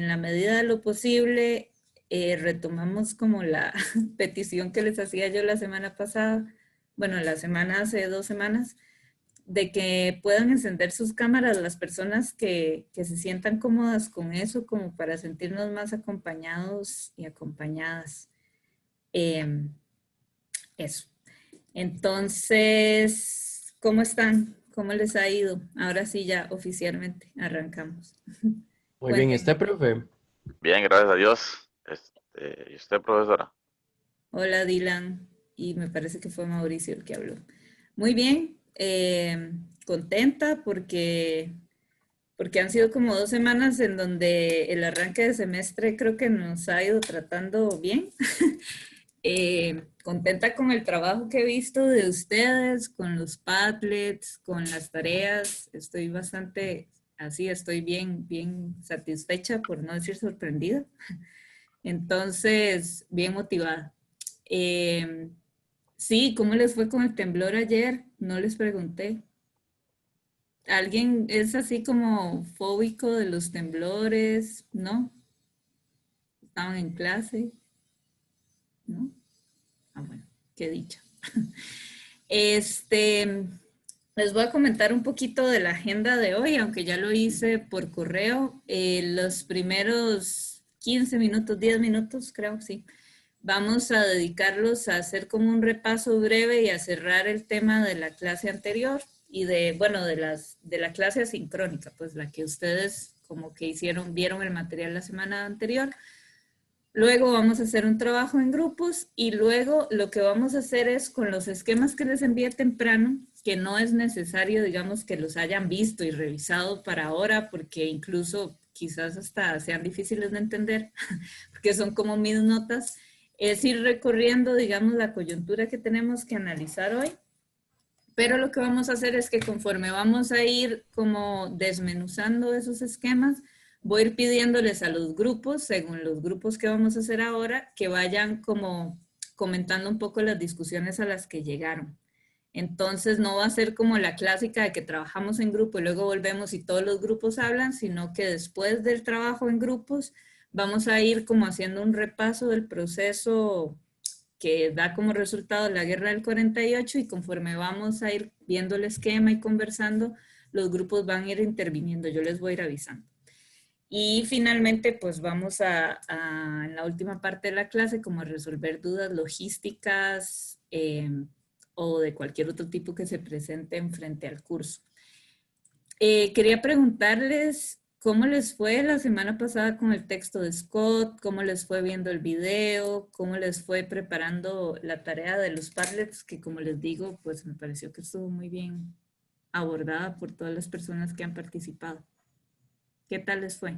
en la medida de lo posible, retomamos como la petición que les hacía yo la semana pasada, bueno, la semana hace 2 semanas, de que puedan encender sus cámaras las personas que se sientan cómodas con eso, como para sentirnos más acompañados y acompañadas. Eso. Entonces, ¿cómo están? ¿Cómo les ha ido? Ahora sí, ya oficialmente arrancamos. Muy bien, ¿y Cuéntenme. usted, profe? Bien, gracias a Dios. ¿Y usted, profesora? Hola, Dylan. Y me parece que fue Mauricio el que habló. Muy bien. Contenta porque han sido como 2 semanas en donde el arranque de semestre creo que nos ha ido tratando bien. Contenta con el trabajo que he visto de ustedes, con los Padlets, con las tareas. Estoy bastante así, estoy bien satisfecha, por no decir sorprendida. Entonces, bien motivada. Eh, sí, ¿cómo les fue con el temblor ayer? No les pregunté. ¿Alguien es así como fóbico de los temblores? ¿No? ¿Estaban en clase? ¿No? Ah, bueno, qué dicha. Les voy a comentar un poquito de la agenda de hoy, aunque ya lo hice por correo. Los primeros 15 minutos, 10 minutos, creo, sí. Vamos a dedicarlos a hacer como un repaso breve y a cerrar el tema de la clase anterior y bueno, de la clase asincrónica, pues la que ustedes como que vieron el material la semana anterior. Luego vamos a hacer un trabajo en grupos y luego lo que vamos a hacer es con los esquemas que les envié temprano, que no es necesario, digamos, que los hayan visto y revisado para ahora, porque incluso quizás hasta sean difíciles de entender, porque son como mis notas, es ir recorriendo, digamos, la coyuntura que tenemos que analizar hoy. Pero lo que vamos a hacer es que conforme vamos a ir como desmenuzando esos esquemas, voy a ir pidiéndoles a los grupos, según los grupos que vamos a hacer ahora, que vayan como comentando un poco las discusiones a las que llegaron. Entonces no va a ser como la clásica de que trabajamos en grupo y luego volvemos y todos los grupos hablan, sino que después del trabajo en grupos vamos a ir como haciendo un repaso del proceso que da como resultado la guerra del 48 y conforme vamos a ir viendo el esquema y conversando, los grupos van a ir interviniendo, yo les voy a ir avisando. Y finalmente, pues vamos en la última parte de la clase, como a resolver dudas logísticas o de cualquier otro tipo que se presenten frente al curso. Quería preguntarles cómo les fue la semana pasada con el texto de Scott, cómo les fue viendo el video, cómo les fue preparando la tarea de los Padlets, que como les digo, pues me pareció que estuvo muy bien abordada por todas las personas que han participado. ¿Qué tal les fue?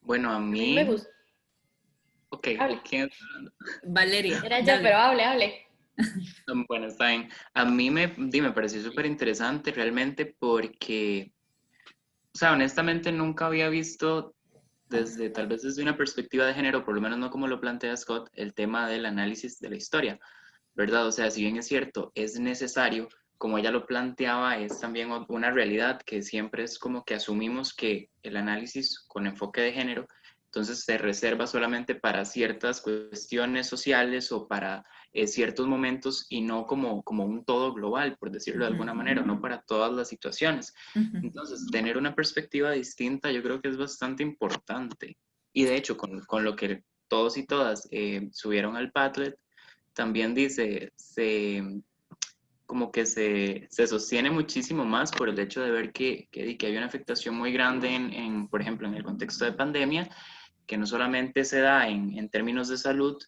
Bueno, a A mí me mí, gustó. ok, Hable. ¿quién está hablando? Valeria, Era yo, pero dale. hable. Bueno, está bien. A mí me pareció súper interesante realmente porque, o sea, honestamente nunca había visto tal vez desde una perspectiva de género, por lo menos no como lo plantea Scott, el tema del análisis de la historia, ¿verdad? O sea, si bien es cierto, es necesario, como ella lo planteaba, es también una realidad que siempre es como que asumimos que el análisis con enfoque de género, entonces se reserva solamente para ciertas cuestiones sociales o para ciertos momentos y no como un todo global, por decirlo de alguna manera, no para todas las situaciones. Entonces, tener una perspectiva distinta yo creo que es bastante importante. Y de hecho, con lo que todos y todas subieron al Padlet, también dice, como que se sostiene muchísimo más por el hecho de ver que hay una afectación muy grande por ejemplo, en el contexto de pandemia, que no solamente se da en términos de salud,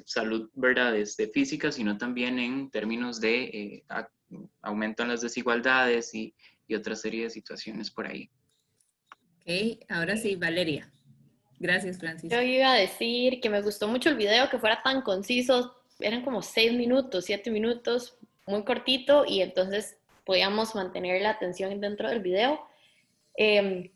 salud, ¿verdad?, física, sino también en términos de aumento en las desigualdades y otra serie de situaciones por ahí. Ok, ahora sí, Valeria. Gracias, Yo Francisca. iba a decir que me gustó mucho el video, que fuera tan conciso. Eran como 6 minutos, 7 minutos, muy cortito, y entonces podíamos mantener la atención dentro del video.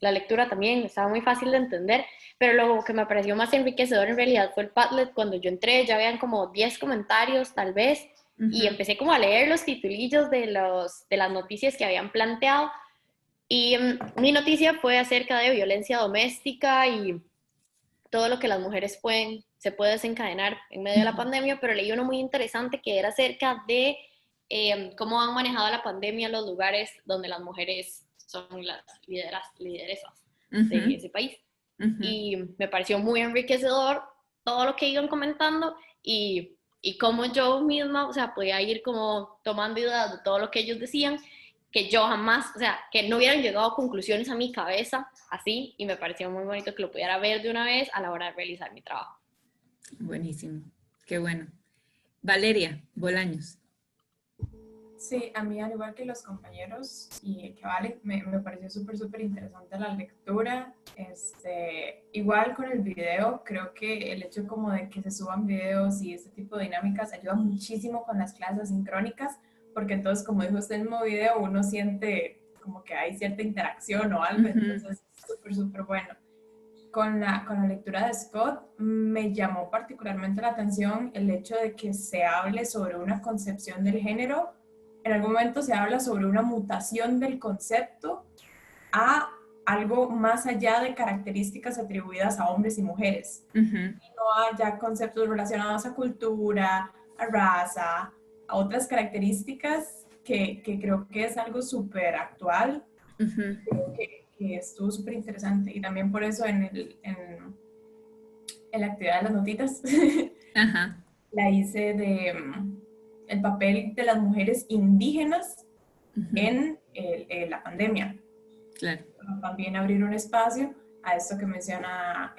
La lectura también estaba muy fácil de entender, pero lo que me pareció más enriquecedor en realidad fue el Padlet. Cuando yo entré ya habían como 10 comentarios tal vez, y empecé como a leer los titulillos de las noticias que habían planteado, Y mi noticia fue acerca de violencia doméstica y todo lo que las mujeres se puede desencadenar en medio de la pandemia, pero leí uno muy interesante que era acerca de cómo han manejado la pandemia los lugares donde las mujeres son las lideresas de ese país. Y me pareció muy enriquecedor todo lo que iban comentando y cómo yo misma, o sea, podía ir como tomando ideas de todo lo que ellos decían, que yo jamás, o sea, que no hubieran llegado a conclusiones a mi cabeza así, y me pareció muy bonito que lo pudiera ver de una vez a la hora de realizar mi trabajo. Buenísimo, qué bueno. Valeria Bolaños. Sí, a mí al igual que los compañeros y que vale, me pareció súper interesante la lectura. Igual con el video, creo que el hecho como de que se suban videos y este tipo de dinámicas ayuda muchísimo con las clases sincrónicas, porque entonces, como dijo usted en el mismo video, uno siente como que hay cierta interacción o algo, entonces súper bueno. Con la lectura de Scott me llamó particularmente la atención el hecho de que se hable sobre una concepción del género. En algún momento se habla sobre una mutación del concepto a algo más allá de características atribuidas a hombres y mujeres. Y no haya conceptos relacionados a cultura, a raza, a otras características que creo que es algo súper actual. Creo que estuvo súper interesante. Y también por eso en la actividad de las notitas la hice de el papel de las mujeres indígenas en la pandemia. Claro. También abrir un espacio a esto que menciona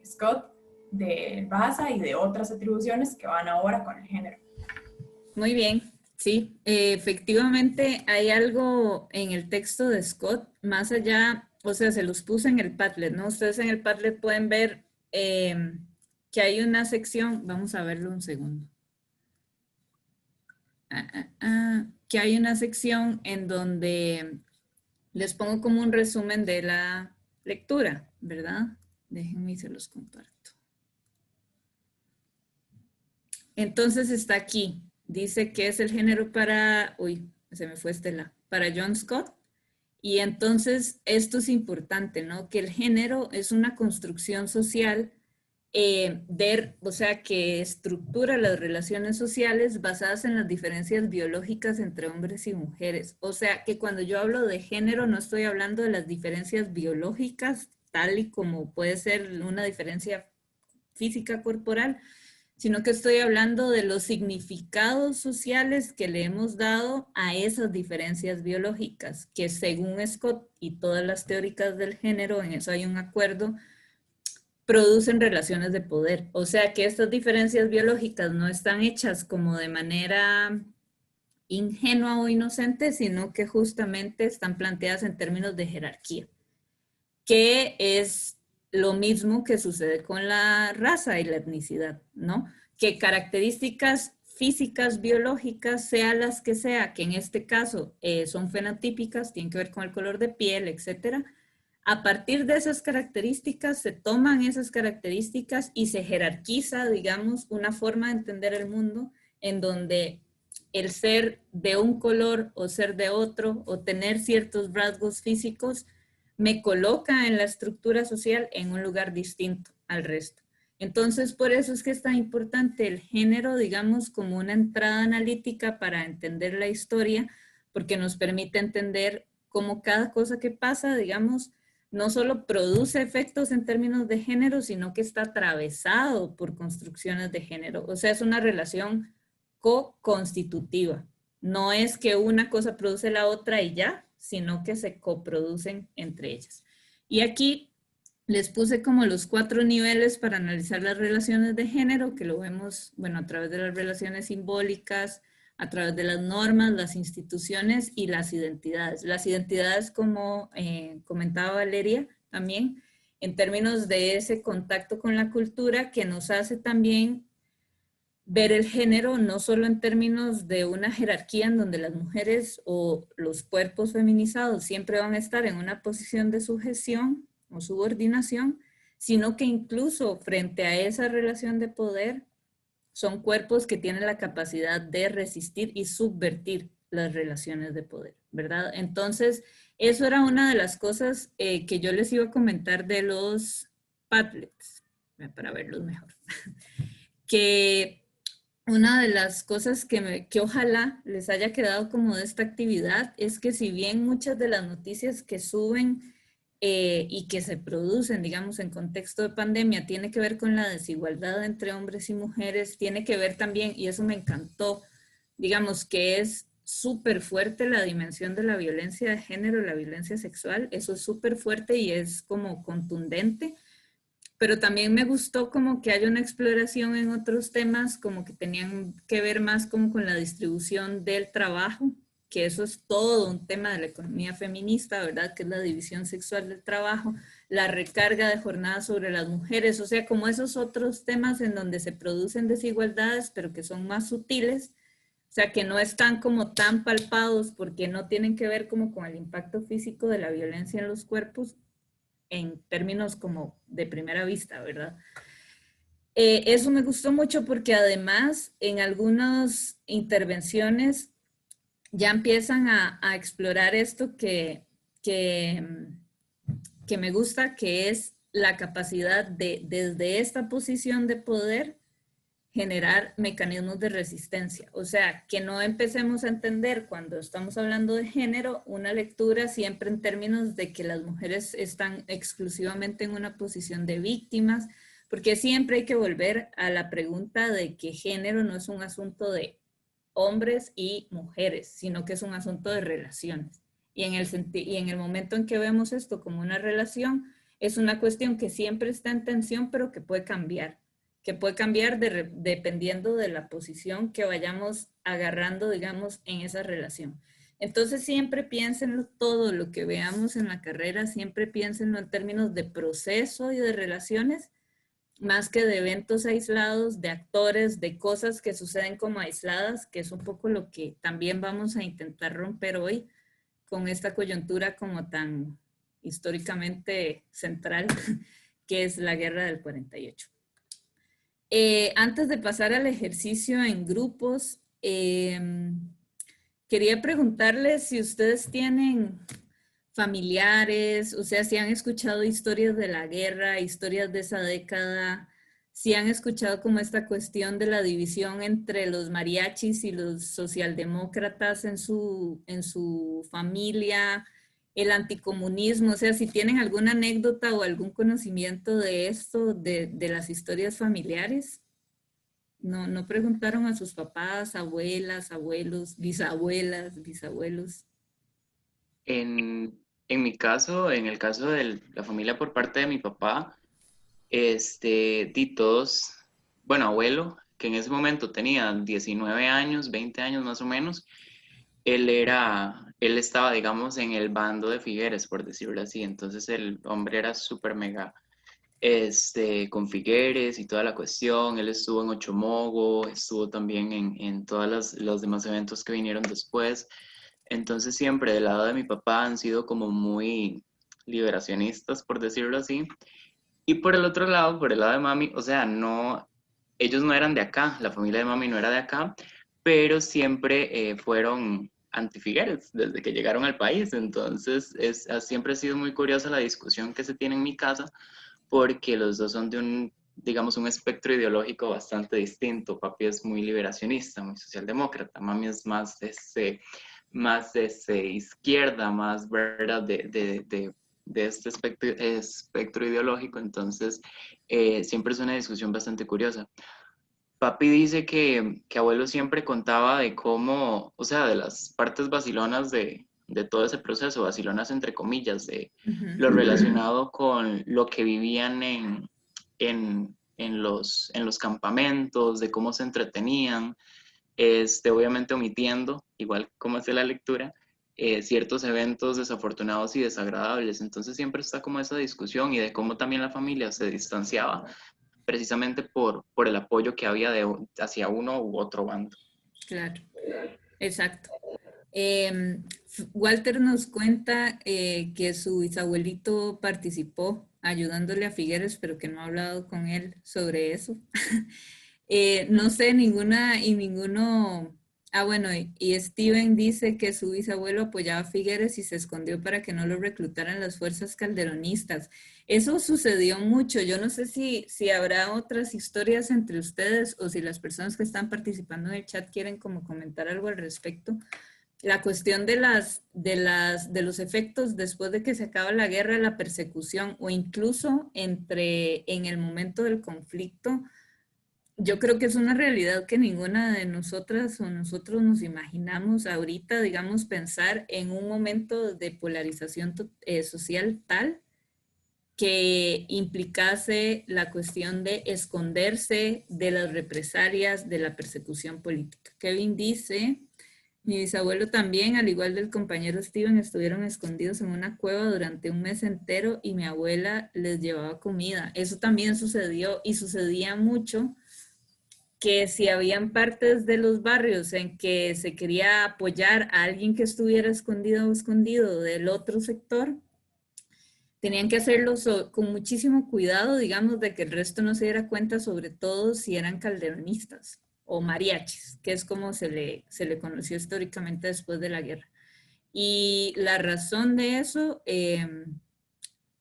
Scott de raza y de otras atribuciones que van ahora con el género. Muy bien, sí, efectivamente hay algo en el texto de Scott, más allá, o sea, se los puse en el Padlet, ¿no? Ustedes en el Padlet pueden ver que hay una sección, vamos a verlo un segundo. Que hay una sección en donde les pongo como un resumen de la lectura, ¿verdad? Déjenme y se los comparto. Entonces está aquí, dice que es el género para, uy, se me fue para John Scott. Y entonces esto es importante, ¿no? Que el género es una construcción social o sea, que estructura las relaciones sociales basadas en las diferencias biológicas entre hombres y mujeres. O sea, que cuando yo hablo de género no estoy hablando de las diferencias biológicas, tal y como puede ser una diferencia física corporal, sino que estoy hablando de los significados sociales que le hemos dado a esas diferencias biológicas, que según Scott y todas las teóricas del género, en eso hay un acuerdo, producen relaciones de poder. O sea que estas diferencias biológicas no están hechas como de manera ingenua o inocente, sino que justamente están planteadas en términos de jerarquía, que es lo mismo que sucede con la raza y la etnicidad, ¿no? Que características físicas, biológicas, sea las que sea, que en este caso son fenotípicas, tienen que ver con el color de piel, etcétera. A partir de esas características, se toman esas características y se jerarquiza, digamos, una forma de entender el mundo en donde el ser de un color o ser de otro o tener ciertos rasgos físicos me coloca en la estructura social en un lugar distinto al resto. Entonces, por eso es que es tan importante el género, digamos, como una entrada analítica para entender la historia, porque nos permite entender cómo cada cosa que pasa, digamos, no solo produce efectos en términos de género, sino que está atravesado por construcciones de género. O sea, es una relación co-constitutiva. No es que una cosa produce la otra y ya, sino que se coproducen entre ellas. Y aquí les puse como los 4 niveles para analizar las relaciones de género, que lo vemos, bueno, a través de las relaciones simbólicas, a través de las normas, las instituciones y las identidades. Las identidades, como comentaba Valeria también, en términos de ese contacto con la cultura que nos hace también ver el género no solo en términos de una jerarquía en donde las mujeres o los cuerpos feminizados siempre van a estar en una posición de sujeción o subordinación, sino que incluso frente a esa relación de poder, son cuerpos que tienen la capacidad de resistir y subvertir las relaciones de poder, ¿verdad? Entonces, Eso era una de las cosas que yo les iba a comentar de los Padlets, para verlos mejor. Que una de las cosas que ojalá les haya quedado como de esta actividad es que si bien muchas de las noticias que suben y que se producen, digamos, en contexto de pandemia, tiene que ver con la desigualdad entre hombres y mujeres, tiene que ver también, y eso me encantó, digamos, que es súper fuerte la dimensión de la violencia de género, la violencia sexual, eso es súper fuerte y es como contundente, pero también me gustó como que haya una exploración en otros temas, como que tenían que ver más como con la distribución del trabajo, que eso es todo un tema de la economía feminista, ¿verdad? Que es la división sexual del trabajo, la recarga de jornadas sobre las mujeres, o sea, como esos otros temas en donde se producen desigualdades, pero que son más sutiles, o sea, que no están como tan palpados porque no tienen que ver como con el impacto físico de la violencia en los cuerpos en términos como de primera vista, ¿verdad? Eso me gustó mucho porque además en algunas intervenciones ya empiezan a explorar esto que, que me gusta, que es la capacidad de, desde esta posición de poder, generar mecanismos de resistencia. O sea, que no empecemos a entender cuando estamos hablando de género una lectura siempre en términos de que las mujeres están exclusivamente en una posición de víctimas, porque siempre hay que volver a la pregunta de que género no es un asunto de hombres y mujeres, sino que es un asunto de relaciones. Y en el momento en que vemos esto como una relación, es una cuestión que siempre está en tensión, pero que puede cambiar dependiendo de la posición que vayamos agarrando, digamos, en esa relación. Entonces siempre piénsenlo todo lo que veamos en la carrera, siempre piénsenlo en términos de proceso y de relaciones, más que de eventos aislados, de actores, de cosas que suceden como aisladas, que es un poco lo que también vamos a intentar romper hoy con esta coyuntura como tan históricamente central, que es la guerra del 48. Antes de pasar al ejercicio en grupos, quería preguntarles si ustedes tienen familiares, o sea, si han escuchado historias de la guerra, historias de esa década, si han escuchado como esta cuestión de la división entre los mariachis y los socialdemócratas en su familia, el anticomunismo, o sea, si tienen alguna anécdota o algún conocimiento de esto, de las historias familiares. No preguntaron a sus papás, abuelas, abuelos, bisabuelas, bisabuelos. En mi caso, en el caso de la familia por parte de mi papá, di todos, bueno, abuelo, que en ese momento tenía 19 años, 20 años más o menos, él estaba, digamos, en el bando de Figueres, por decirlo así, entonces el hombre era súper mega, con Figueres y toda la cuestión, él estuvo en Ochomogo, estuvo también en todos los demás eventos que vinieron después, entonces siempre del lado de mi papá han sido como muy liberacionistas, por decirlo así, y por el otro lado, por el lado de mami, o sea, no, ellos no eran de acá, la familia de mami no era de acá, pero siempre fueron anti-Figueres desde que llegaron al país. Entonces, siempre ha sido muy curiosa la discusión que se tiene en mi casa, porque los dos son de un, digamos, un espectro ideológico bastante distinto. Papi es muy liberacionista, muy socialdemócrata, mami es más izquierda, más verdad de este espectro ideológico, entonces siempre es una discusión bastante curiosa. Papi dice que abuelo siempre contaba de cómo, o sea, de las partes vacilonas de todo ese proceso, vacilonas entre comillas, de lo relacionado con lo que vivían en los campamentos, de cómo se entretenían, obviamente omitiendo, igual como hace la lectura, ciertos eventos desafortunados y desagradables. Entonces siempre está como esa discusión y de cómo también la familia se distanciaba precisamente por el apoyo que había hacia uno u otro bando. Claro, exacto. Walter nos cuenta que su bisabuelito participó ayudándole a Figueres, pero que no ha hablado con él sobre eso. No sé, ninguno Ah, bueno, y Steven dice que su bisabuelo apoyaba a Figueres y se escondió para que no lo reclutaran las fuerzas calderonistas. Eso sucedió mucho. Yo no sé si habrá otras historias entre ustedes o si las personas que están participando en el chat quieren como comentar algo al respecto. La cuestión de los efectos después de que se acaba la guerra, la persecución o incluso en el momento del conflicto. Yo creo que es una realidad que ninguna de nosotras o nosotros nos imaginamos ahorita, digamos, pensar en un momento de polarización social tal que implicase la cuestión de esconderse de las represalias de la persecución política. Kevin dice, mi bisabuelo también, al igual del compañero Steven, estuvieron escondidos en una cueva durante un mes entero y mi abuela les llevaba comida. Eso también sucedió y sucedía mucho que si habían partes de los barrios en que se quería apoyar a alguien que estuviera escondido o escondido del otro sector, tenían que hacerlo con muchísimo cuidado, digamos, de que el resto no se diera cuenta, sobre todo si eran calderonistas o mariachis, que es como se le conoció históricamente después de la guerra. Y la razón de eso,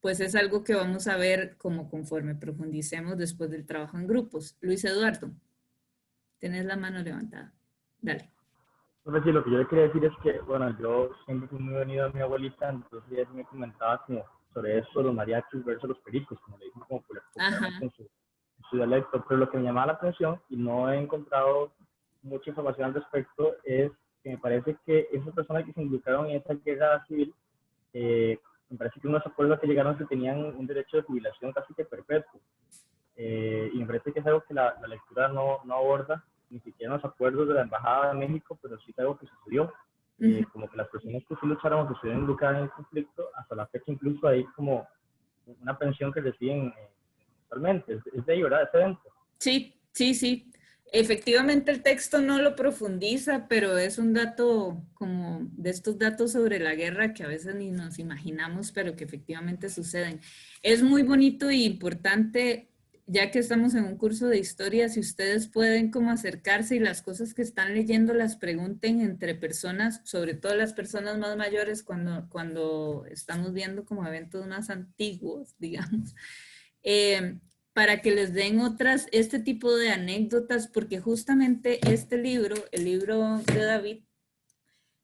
pues es algo que vamos a ver como conforme profundicemos después del trabajo en grupos. Luis Eduardo. Tenés la mano levantada. Dale. Entonces, sí, lo que yo le quería decir es que, bueno, yo siempre fui muy unido a mi abuelita, entonces ella me comentaba como sobre eso, los mariachis versus los pericos, como le dicen como popularmente en su dialecto, pero lo que me llamaba la atención, y no he encontrado mucha información al respecto, es que me parece que esas personas que se involucraron en esa guerra civil, me parece que unos acuerdos que llegaron que tenían un derecho de jubilación casi que perpetuo. Y me parece que es algo que la lectura no aborda, ni siquiera en los acuerdos de la Embajada de México, pero sí es algo que sucedió. Como que las personas que sí lucharon o que estuvieron involucradas en el conflicto, hasta la fecha incluso hay como una pensión que reciben actualmente. Es de ahí, ¿verdad? Ese evento. Sí, sí, sí. Efectivamente el texto no lo profundiza, pero es un dato como de estos datos sobre la guerra que a veces ni nos imaginamos, pero que efectivamente suceden. Es muy bonito y importante, ya que estamos en un curso de historia, si ustedes pueden como acercarse y las cosas que están leyendo las pregunten entre personas, sobre todo las personas más mayores cuando estamos viendo como eventos más antiguos, digamos. Para que les den este tipo de anécdotas, porque justamente este libro, el libro de David,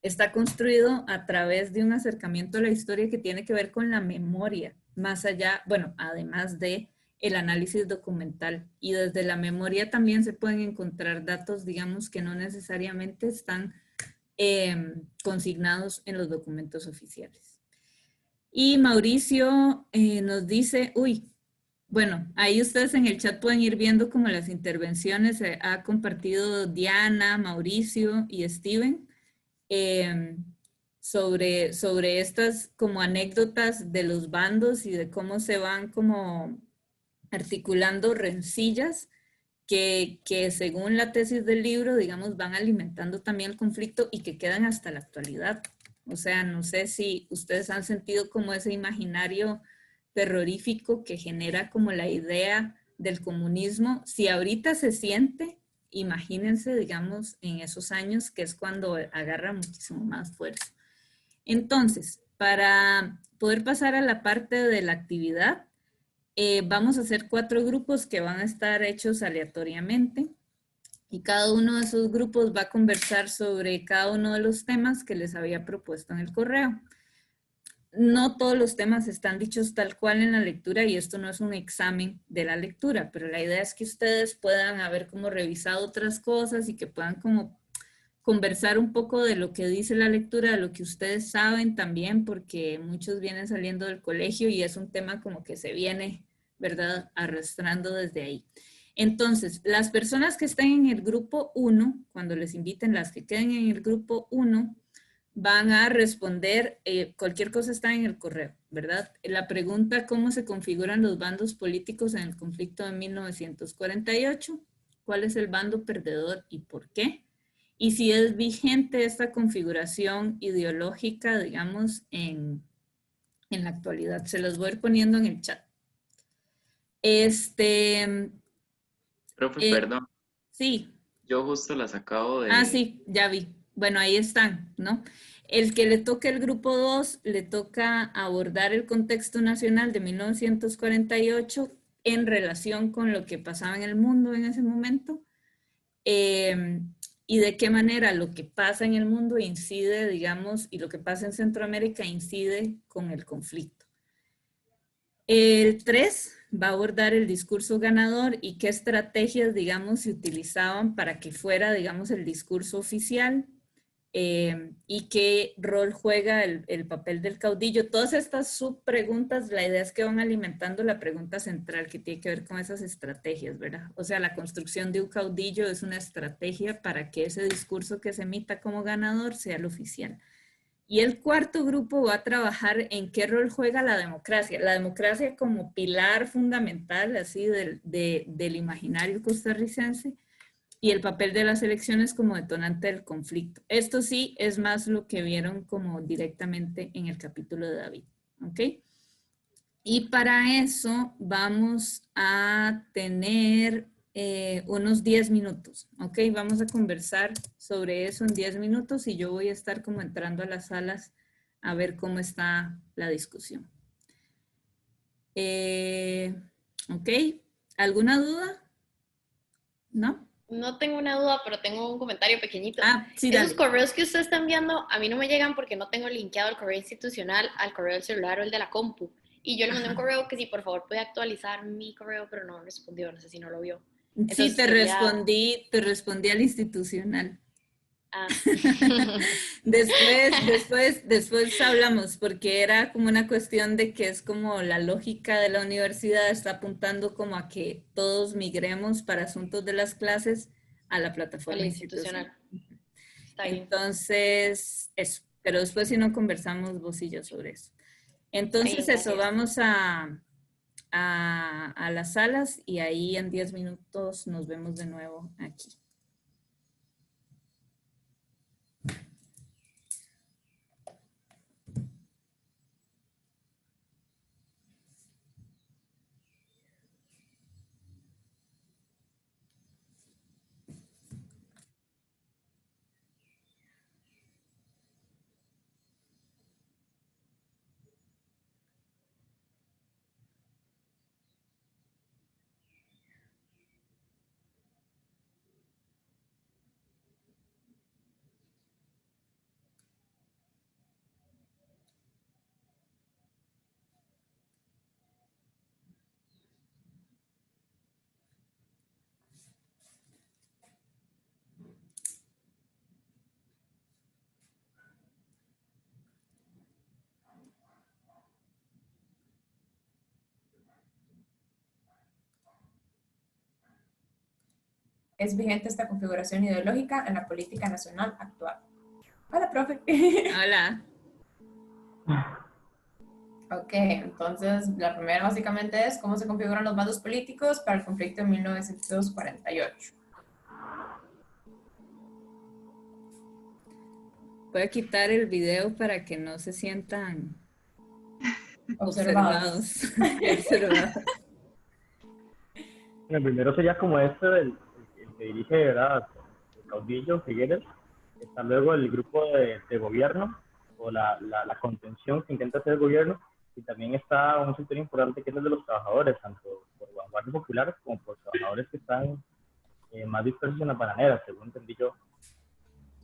está construido a través de un acercamiento a la historia que tiene que ver con la memoria, más allá, bueno, además de el análisis documental. Y desde la memoria también se pueden encontrar datos, digamos, que no necesariamente están consignados en los documentos oficiales. Y Mauricio nos dice, uy, bueno, ahí ustedes en el chat pueden ir viendo como las intervenciones ha compartido Diana, Mauricio y Steven sobre estas como anécdotas de los bandos y de cómo se van como articulando rencillas que según la tesis del libro, digamos, van alimentando también el conflicto y que quedan hasta la actualidad. O sea, no sé si ustedes han sentido como ese imaginario terrorífico que genera como la idea del comunismo. Si ahorita se siente, imagínense, digamos, en esos años que es cuando agarra muchísimo más fuerza. Entonces, para poder pasar a la parte de la actividad, vamos a hacer 4 grupos que van a estar hechos aleatoriamente y cada uno de esos grupos va a conversar sobre cada uno de los temas que les había propuesto en el correo. No todos los temas están dichos tal cual en la lectura y esto no es un examen de la lectura, pero la idea es que ustedes puedan haber como revisado otras cosas y que puedan como conversar un poco de lo que dice la lectura, de lo que ustedes saben también, porque muchos vienen saliendo del colegio y es un tema como que se viene, ¿verdad?, arrastrando desde ahí. Entonces, las personas que estén en el grupo 1, cuando les inviten, las que queden en el grupo 1, van a responder, cualquier cosa está en el correo, ¿verdad? La pregunta, ¿cómo se configuran los bandos políticos en el conflicto de 1948? ¿Cuál es el bando perdedor y por qué? Y si es vigente esta configuración ideológica, digamos, en la actualidad. Se los voy a ir poniendo en el chat. Profe, perdón. Sí. Yo justo las acabo de... Ah, sí, ya vi. Bueno, ahí están, ¿no? El que le toca el grupo 2, le toca abordar el contexto nacional de 1948 en relación con lo que pasaba en el mundo en ese momento, y de qué manera lo que pasa en el mundo incide, digamos, y lo que pasa en Centroamérica incide con el conflicto. El 3 va a abordar el discurso ganador y qué estrategias, digamos, se utilizaban para que fuera, digamos, el discurso oficial, y qué rol juega el papel del caudillo. Todas estas subpreguntas, la idea es que van alimentando la pregunta central que tiene que ver con esas estrategias, ¿verdad? O sea, la construcción de un caudillo es una estrategia para que ese discurso que se emita como ganador sea el oficial. Y el cuarto grupo va a trabajar en qué rol juega la democracia como pilar fundamental así del imaginario costarricense, y el papel de las elecciones como detonante del conflicto. Esto sí es más lo que vieron como directamente en el capítulo de David, ¿ok? Y para eso vamos a tener unos 10 minutos, ¿ok? Vamos a conversar sobre eso en 10 minutos y yo voy a estar como entrando a las salas a ver cómo está la discusión. ¿Ok? ¿Alguna duda? ¿No? No tengo una duda, pero tengo un comentario pequeñito. Ah, sí, Esos dale. correos que usted está enviando, a mí no me llegan porque no tengo linkeado el correo institucional al correo del celular o el de la compu. Y yo le mandé un correo que si por favor puede actualizar mi correo, pero no respondió, no sé si no lo vio. Sí, Entonces quería... te respondí al institucional. Ah. Después hablamos, porque era como una cuestión de que es como la lógica de la universidad está apuntando como a que todos migremos para asuntos de las clases a la plataforma Al institucional. institucional. Está bien. Entonces, eso. Pero después si no conversamos vos y yo sobre eso. Entonces, Bien, eso, vamos a las salas y ahí en 10 minutos nos vemos de nuevo aquí. ¿Es vigente esta configuración ideológica en la política nacional actual? Hola, profe. Hola. Ok, entonces la primera básicamente es cómo se configuran los bandos políticos para el conflicto de 1948. Voy a quitar el video para que no se sientan Observados. observados. El primero sería como el que dirige, ¿verdad? El caudillo, Figueres. Está luego el grupo de gobierno o la contención que intenta hacer el gobierno. Y también está un sector importante que es el de los trabajadores, tanto por vanguardia popular como por trabajadores que están más dispersos en las bananeras, según entendí yo.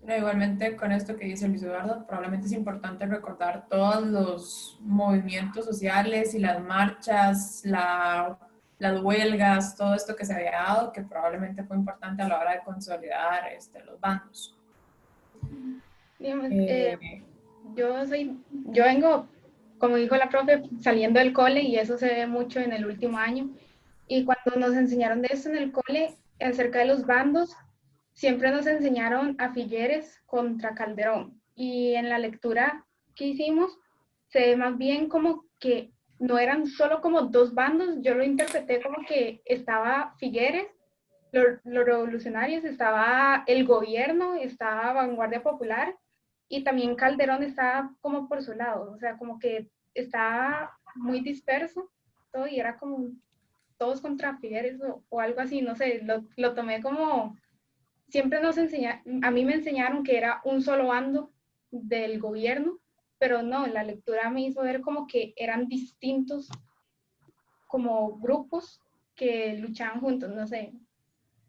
No, igualmente con esto que dice Luis Eduardo, probablemente es importante recordar todos los movimientos sociales y las marchas, las huelgas, todo esto que se había dado, que probablemente fue importante a la hora de consolidar los bandos. Digamos, yo vengo, como dijo la profe, saliendo del cole y eso se ve mucho en el último año. Y cuando nos enseñaron de eso en el cole, acerca de los bandos, siempre nos enseñaron a Figueres contra Calderón. Y en la lectura que hicimos, se ve más bien como que no eran solo como dos bandos, yo lo interpreté como que estaba Figueres, los revolucionarios, estaba el gobierno, estaba Vanguardia Popular, y también Calderón estaba como por su lado, o sea, como que estaba muy disperso todo y era como todos contra Figueres o algo así, no sé, lo tomé como siempre a mí me enseñaron que era un solo bando del gobierno, pero no, la lectura me hizo ver como que eran distintos como grupos que luchaban juntos, no sé.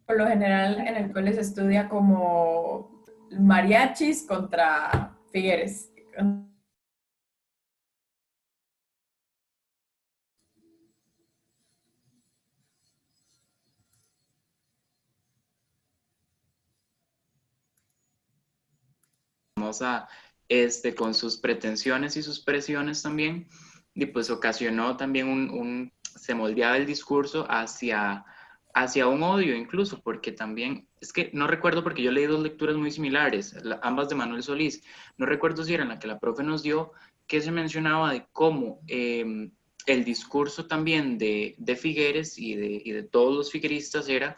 Por lo general en el cole se estudia como mariachis contra Figueres. Famosa, con sus pretensiones y sus presiones también, y pues ocasionó también se moldeaba el discurso hacia un odio incluso, porque también, es que no recuerdo porque yo leí dos lecturas muy similares, ambas de Manuel Solís, no recuerdo si era en la que la profe nos dio, que se mencionaba de cómo el discurso también de Figueres y de todos los figueristas era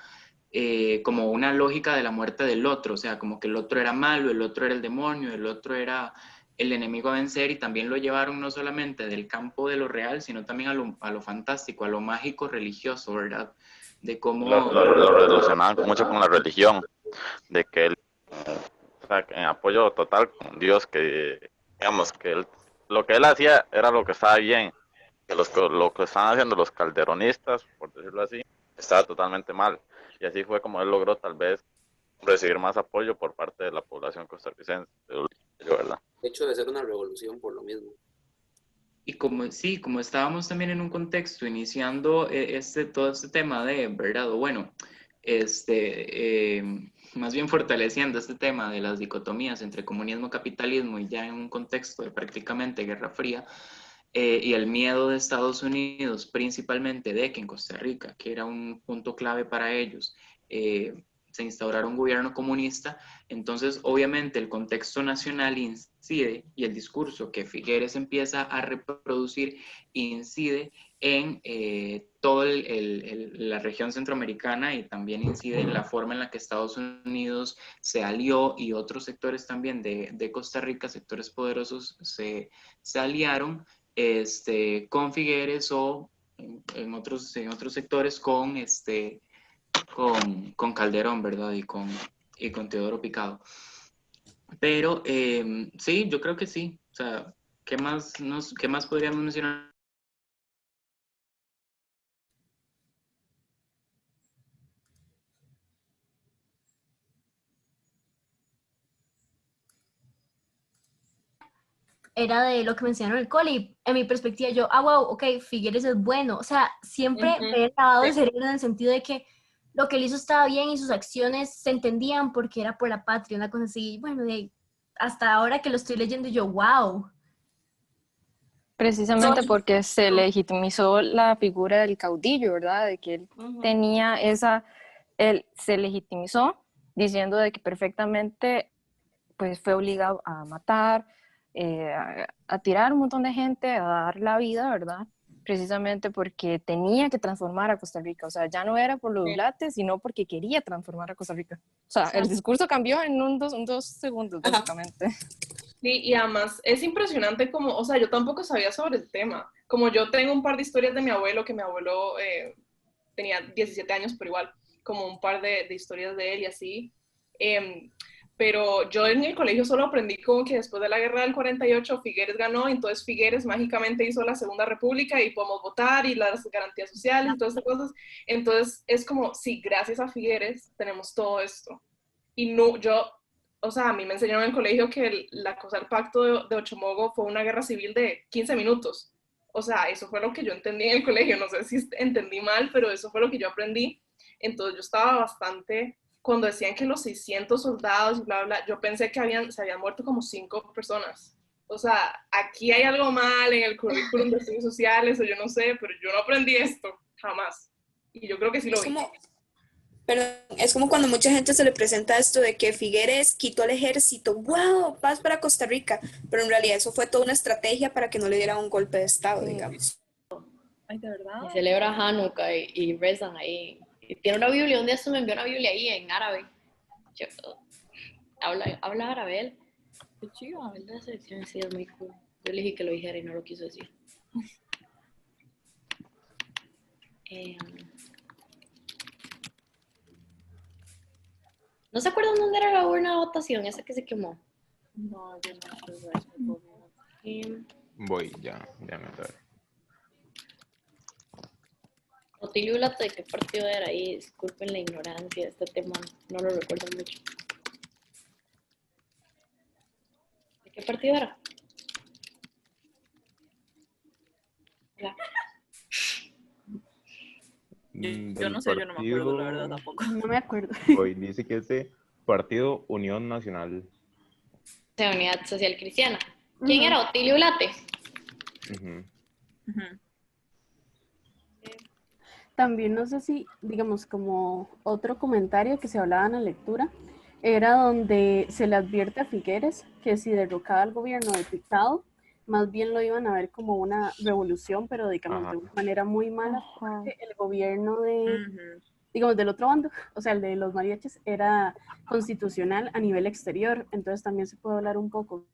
como una lógica de la muerte del otro, o sea, como que el otro era malo, el otro era el demonio, el otro era el enemigo a vencer, y también lo llevaron no solamente del campo de lo real, sino también a lo fantástico, a lo mágico religioso, ¿verdad? De cómo... Lo relacionaban mucho con la religión, de que él, o sea, en apoyo total con Dios, que digamos que lo que él hacía era lo que estaba bien, que lo que estaban haciendo los calderonistas, por decirlo así, estaba totalmente mal. Y así fue como él logró tal vez recibir más apoyo por parte de la población costarricense, ¿verdad? El hecho de ser una revolución por lo mismo. Y como, sí, como estábamos también en un contexto iniciando todo este tema de, ¿verdad? O bueno, más bien fortaleciendo este tema de las dicotomías entre comunismo y capitalismo, y ya en un contexto de prácticamente Guerra Fría, y el miedo de Estados Unidos, principalmente de que en Costa Rica, que era un punto clave para ellos, se instaurara un gobierno comunista. Entonces obviamente el contexto nacional incide, y el discurso que Figueres empieza a reproducir incide en toda la región centroamericana, y también incide en la forma en la que Estados Unidos se alió, y otros sectores también de Costa Rica, sectores poderosos, se aliaron con Figueres, o en otros sectores con Calderón, ¿verdad? Y con Teodoro Picado. Pero sí, yo creo que sí. O sea, qué más podríamos mencionar? Era de lo que me enseñaron en el cole, y en mi perspectiva yo, wow, ok, Figueres es bueno, o sea, siempre me he lavado el cerebro en el sentido de que lo que él hizo estaba bien y sus acciones se entendían porque era por la patria, una cosa así. Bueno, hasta ahora que lo estoy leyendo yo, wow. Precisamente porque se legitimizó la figura del caudillo, ¿verdad? De que él tenía él se legitimizó diciendo de que perfectamente pues fue obligado a matar, a tirar un montón de gente, a dar la vida, ¿verdad? Precisamente porque tenía que transformar a Costa Rica, o sea, ya no era por los lates, sino porque quería transformar a Costa Rica. O sea, el discurso cambió en dos segundos, básicamente. Sí, y además es impresionante como, o sea, yo tampoco sabía sobre el tema. Como yo tengo un par de historias de mi abuelo, que mi abuelo tenía 17 años, pero igual, como un par de historias de él y así. Pero yo en el colegio solo aprendí como que después de la guerra del 48 Figueres ganó, entonces Figueres mágicamente hizo la Segunda República y podemos votar y las garantías sociales y todas esas cosas. Entonces es como, sí, gracias a Figueres tenemos todo esto. Y no, o sea, a mí me enseñaron en el colegio que la cosa del pacto de Ochomogo fue una guerra civil de 15 minutos. O sea, eso fue lo que yo entendí en el colegio. No sé si entendí mal, pero eso fue lo que yo aprendí. Entonces yo estaba bastante, cuando decían que los 600 soldados y bla, bla, yo pensé que se habían muerto como 5 personas. O sea, aquí hay algo mal en el currículum de estudios sociales, o yo no sé, pero yo no aprendí esto, jamás. Y yo creo que sí lo vi. Pero es como cuando mucha gente se le presenta esto de que Figueres quitó el ejército, wow, paz para Costa Rica, pero en realidad eso fue toda una estrategia para que no le diera un golpe de estado, digamos. Ay, de verdad. Y celebra Hanukkah y rezan ahí. Y tiene una Biblia, un día se me envió una Biblia ahí en árabe. Habla árabe él. Qué chido, la selección sí es muy cool. Yo le dije que lo dijera y no lo quiso decir. ¿No se acuerdan dónde era la urna de votación? Esa que se quemó. No, yo no sé. Voy, ya me acuerdo. Otilio Ulate, ¿de qué partido era? Ahí disculpen la ignorancia de este tema, no lo recuerdo mucho. ¿De qué partido era? Hola. Yo no sé, yo no me acuerdo, la verdad, tampoco. No me acuerdo. Hoy dice que es de Partido Unión Nacional. De Unidad Social Cristiana. ¿Quién era Otilio Ulate? También no sé si, digamos, como otro comentario que se hablaba en la lectura, era donde se le advierte a Figueres que si derrocaba al gobierno de Picado, más bien lo iban a ver como una revolución, pero digamos de una manera muy mala, porque el gobierno de, digamos, del otro bando, o sea, el de los mariachis, era constitucional a nivel exterior, entonces también se puede hablar un poco.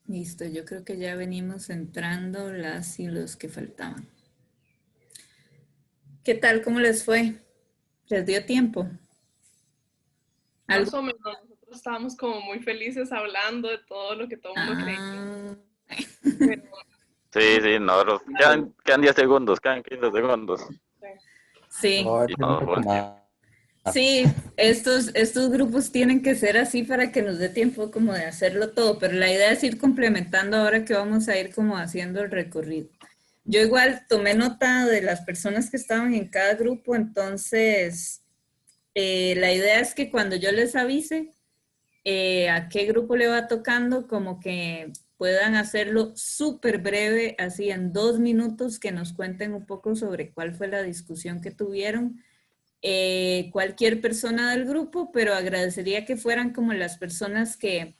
Listo, yo creo que ya venimos entrando las y los que faltaban. ¿Qué tal? ¿Cómo les fue? ¿Les dio tiempo? Más o menos, nosotros estábamos como muy felices hablando de todo lo que todo el mundo creía. Sí, nosotros quedan 10 segundos, quedan 15 segundos. Sí. No, sí, estos grupos tienen que ser así para que nos dé tiempo como de hacerlo todo, pero la idea es ir complementando ahora que vamos a ir como haciendo el recorrido. Yo igual tomé nota de las personas que estaban en cada grupo, entonces la idea es que cuando yo les avise a qué grupo le va tocando, como que puedan hacerlo súper breve, así en 2 minutos, que nos cuenten un poco sobre cuál fue la discusión que tuvieron. Cualquier persona del grupo, pero agradecería que fueran como las personas que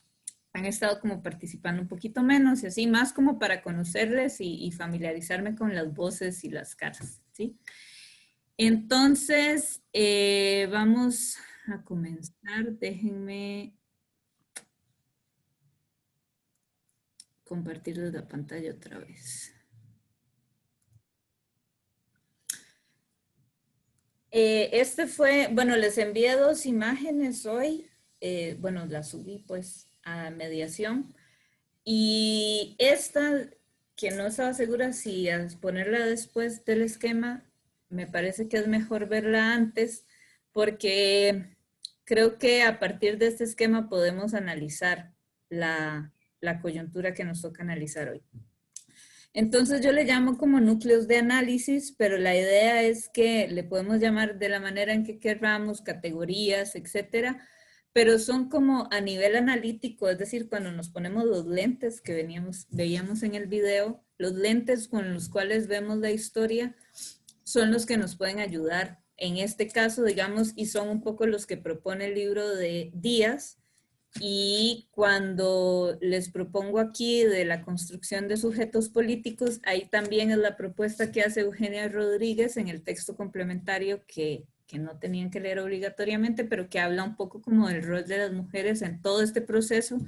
han estado como participando un poquito menos y así, más como para conocerles y familiarizarme con las voces y las caras, ¿sí? Entonces, vamos a comenzar. Déjenme compartirles la pantalla otra vez. Este fue, bueno, les envié 2 imágenes hoy, bueno, las subí pues a mediación, y esta, que no estaba segura si a ponerla después del esquema, me parece que es mejor verla antes, porque creo que a partir de este esquema podemos analizar la coyuntura que nos toca analizar hoy. Entonces yo le llamo como núcleos de análisis, pero la idea es que le podemos llamar de la manera en que queramos, categorías, etcétera, pero son como a nivel analítico, es decir, cuando nos ponemos los lentes que veíamos en el video, los lentes con los cuales vemos la historia son los que nos pueden ayudar. En este caso, digamos, y son un poco los que propone el libro de Díaz. Y cuando les propongo aquí de la construcción de sujetos políticos, ahí también es la propuesta que hace Eugenia Rodríguez en el texto complementario que que no tenían que leer obligatoriamente, pero que habla un poco como del rol de las mujeres en todo este proceso,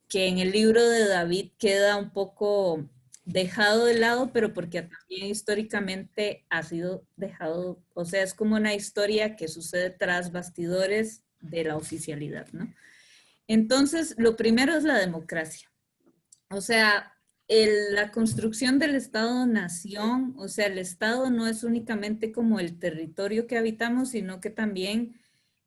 que en el libro de David queda un poco dejado de lado, pero porque también históricamente ha sido dejado, o sea, es como una historia que sucede tras bastidores de la oficialidad, ¿no? Entonces, lo primero es la democracia. O sea, la construcción del Estado-nación, o sea, el Estado no es únicamente como el territorio que habitamos, sino que también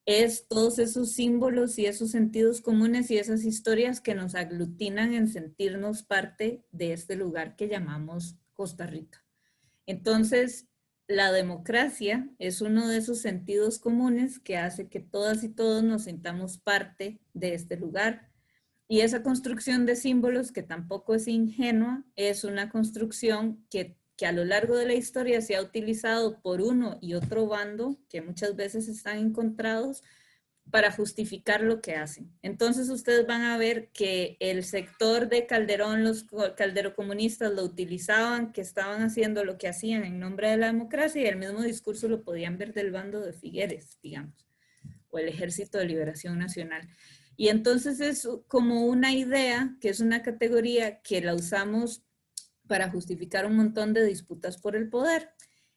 es todos esos símbolos y esos sentidos comunes y esas historias que nos aglutinan en sentirnos parte de este lugar que llamamos Costa Rica. Entonces, la democracia es uno de esos sentidos comunes que hace que todas y todos nos sintamos parte de este lugar. Y esa construcción de símbolos, que tampoco es ingenua, es una construcción que a lo largo de la historia se ha utilizado por uno y otro bando, que muchas veces están encontrados, para justificar lo que hacen. Entonces ustedes van a ver que el sector de Calderón, los calderocomunistas lo utilizaban, que estaban haciendo lo que hacían en nombre de la democracia, y el mismo discurso lo podían ver del bando de Figueres, digamos, o el Ejército de Liberación Nacional. Y entonces es como una idea, que es una categoría que la usamos para justificar un montón de disputas por el poder.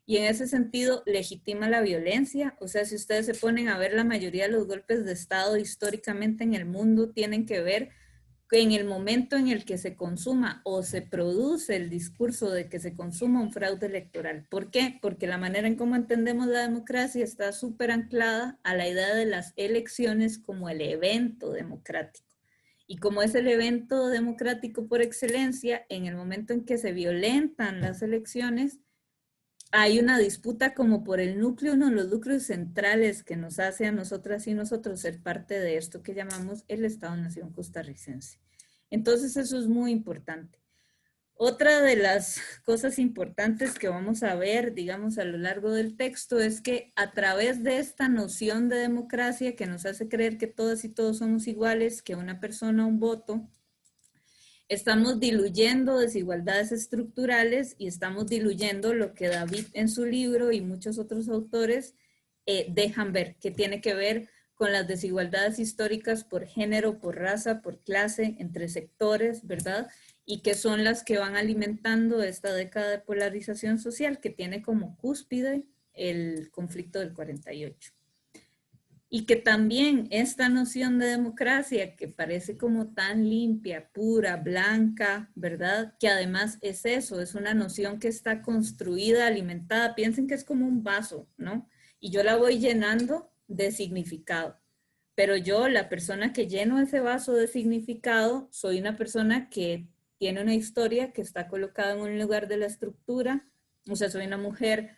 Y en ese sentido legitima la violencia. O sea, si ustedes se ponen a ver, la mayoría de los golpes de Estado históricamente en el mundo tienen que ver en el momento en el que se consuma o se produce el discurso de que se consuma un fraude electoral. ¿Por qué? Porque la manera en cómo entendemos la democracia está súper anclada a la idea de las elecciones como el evento democrático. Y como es el evento democrático por excelencia, en el momento en que se violentan las elecciones, hay una disputa como por el núcleo, uno de los núcleos centrales que nos hace a nosotras y nosotros ser parte de esto que llamamos el Estado-Nación costarricense. Entonces eso es muy importante. Otra de las cosas importantes que vamos a ver, digamos, a lo largo del texto es que a través de esta noción de democracia que nos hace creer que todas y todos somos iguales, que una persona, un voto, estamos diluyendo desigualdades estructurales y estamos diluyendo lo que David en su libro y muchos otros autores dejan ver, que tiene que ver con las desigualdades históricas por género, por raza, por clase, entre sectores, ¿verdad? Y que son las que van alimentando esta década de polarización social que tiene como cúspide el conflicto del 48. Y que también esta noción de democracia, que parece como tan limpia, pura, blanca, ¿verdad? Que además es eso, es una noción que está construida, alimentada. Piensen que es como un vaso, ¿no? Y yo la voy llenando de significado. Pero yo, la persona que lleno ese vaso de significado, soy una persona que tiene una historia que está colocada en un lugar de la estructura. O sea, soy una mujer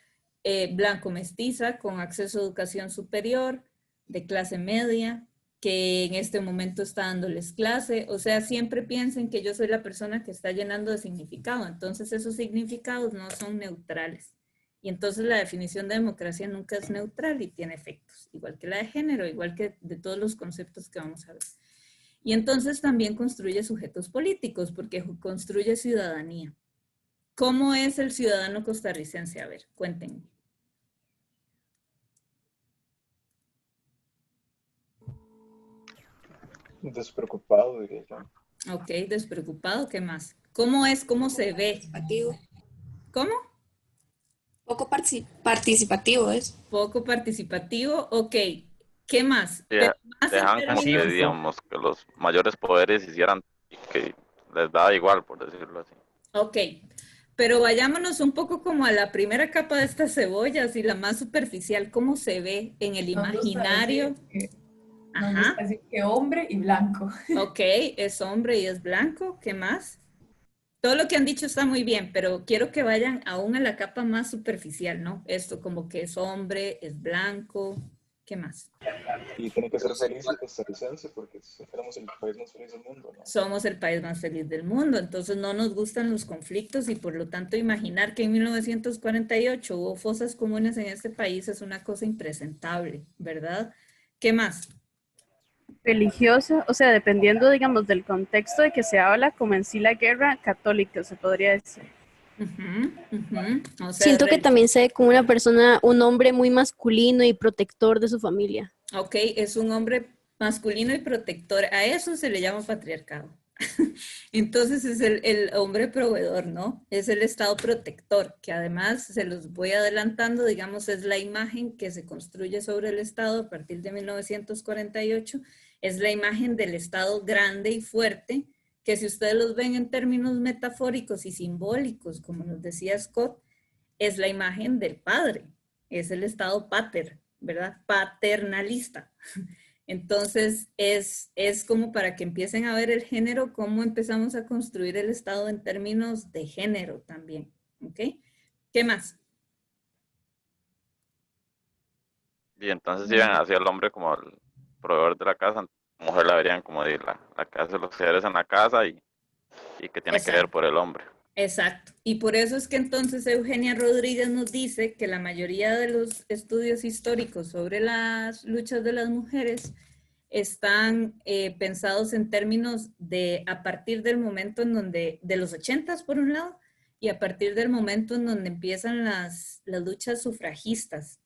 blanco mestiza con acceso a educación superior, de clase media, que en este momento está dándoles clase. O sea, siempre piensen que yo soy la persona que está llenando de significado. Entonces esos significados no son neutrales. Y entonces la definición de democracia nunca es neutral y tiene efectos, igual que la de género, igual que de todos los conceptos que vamos a ver. Y entonces también construye sujetos políticos, porque construye ciudadanía. ¿Cómo es el ciudadano costarricense? A ver, cuéntenme. Despreocupado, diría yo. Ok, despreocupado, ¿qué más? ¿Cómo es? ¿Cómo se ve? Participativo. ¿Cómo? Poco participativo es. Poco participativo, ok. ¿Qué más? Dejan como que, digamos, que los mayores poderes hicieran y que les da igual, por decirlo así. Ok, pero vayámonos un poco como a la primera capa de estas cebollas y la más superficial, ¿cómo se ve en el imaginario? Ajá. Así que hombre y blanco. Ok, es hombre y es blanco, ¿qué más? Todo lo que han dicho está muy bien, pero quiero que vayan aún a la capa más superficial, ¿no? Esto como que es hombre, es blanco, ¿qué más? Y tiene que ser feliz y costarricense porque somos el país más feliz del mundo, ¿no? Somos el país más feliz del mundo, entonces no nos gustan los conflictos y por lo tanto imaginar que en 1948 hubo fosas comunes en este país es una cosa impresentable, ¿verdad? ¿Qué más? Religiosa, o sea, dependiendo, digamos, del contexto de que se habla, como en sí la guerra católica, se podría decir. O sea, Siento que también se ve como una persona, un hombre muy masculino y protector de su familia. Ok, es un hombre masculino y protector. A eso se le llama patriarcado. Entonces es el hombre proveedor, ¿no? Es el Estado protector, que además, se los voy adelantando, digamos, es la imagen que se construye sobre el Estado a partir de 1948. Es la imagen del Estado grande y fuerte, que si ustedes los ven en términos metafóricos y simbólicos, como nos decía Scott, es la imagen del padre, es el Estado pater, ¿verdad? Paternalista. Entonces, es como para que empiecen a ver el género, cómo empezamos a construir el Estado en términos de género también, ¿ok? ¿Qué más? Y entonces iban hacia el hombre como el proveedor de la casa, la mujer la verían como de la que hace los quehaceres en la casa y que tiene que ver por el hombre. Exacto. Y por eso es que entonces Eugenia Rodríguez nos dice que la mayoría de los estudios históricos sobre las luchas de las mujeres están pensados en términos de a partir del momento en donde, de los 80s por un lado, y a partir del momento en donde empiezan las luchas sufragistas.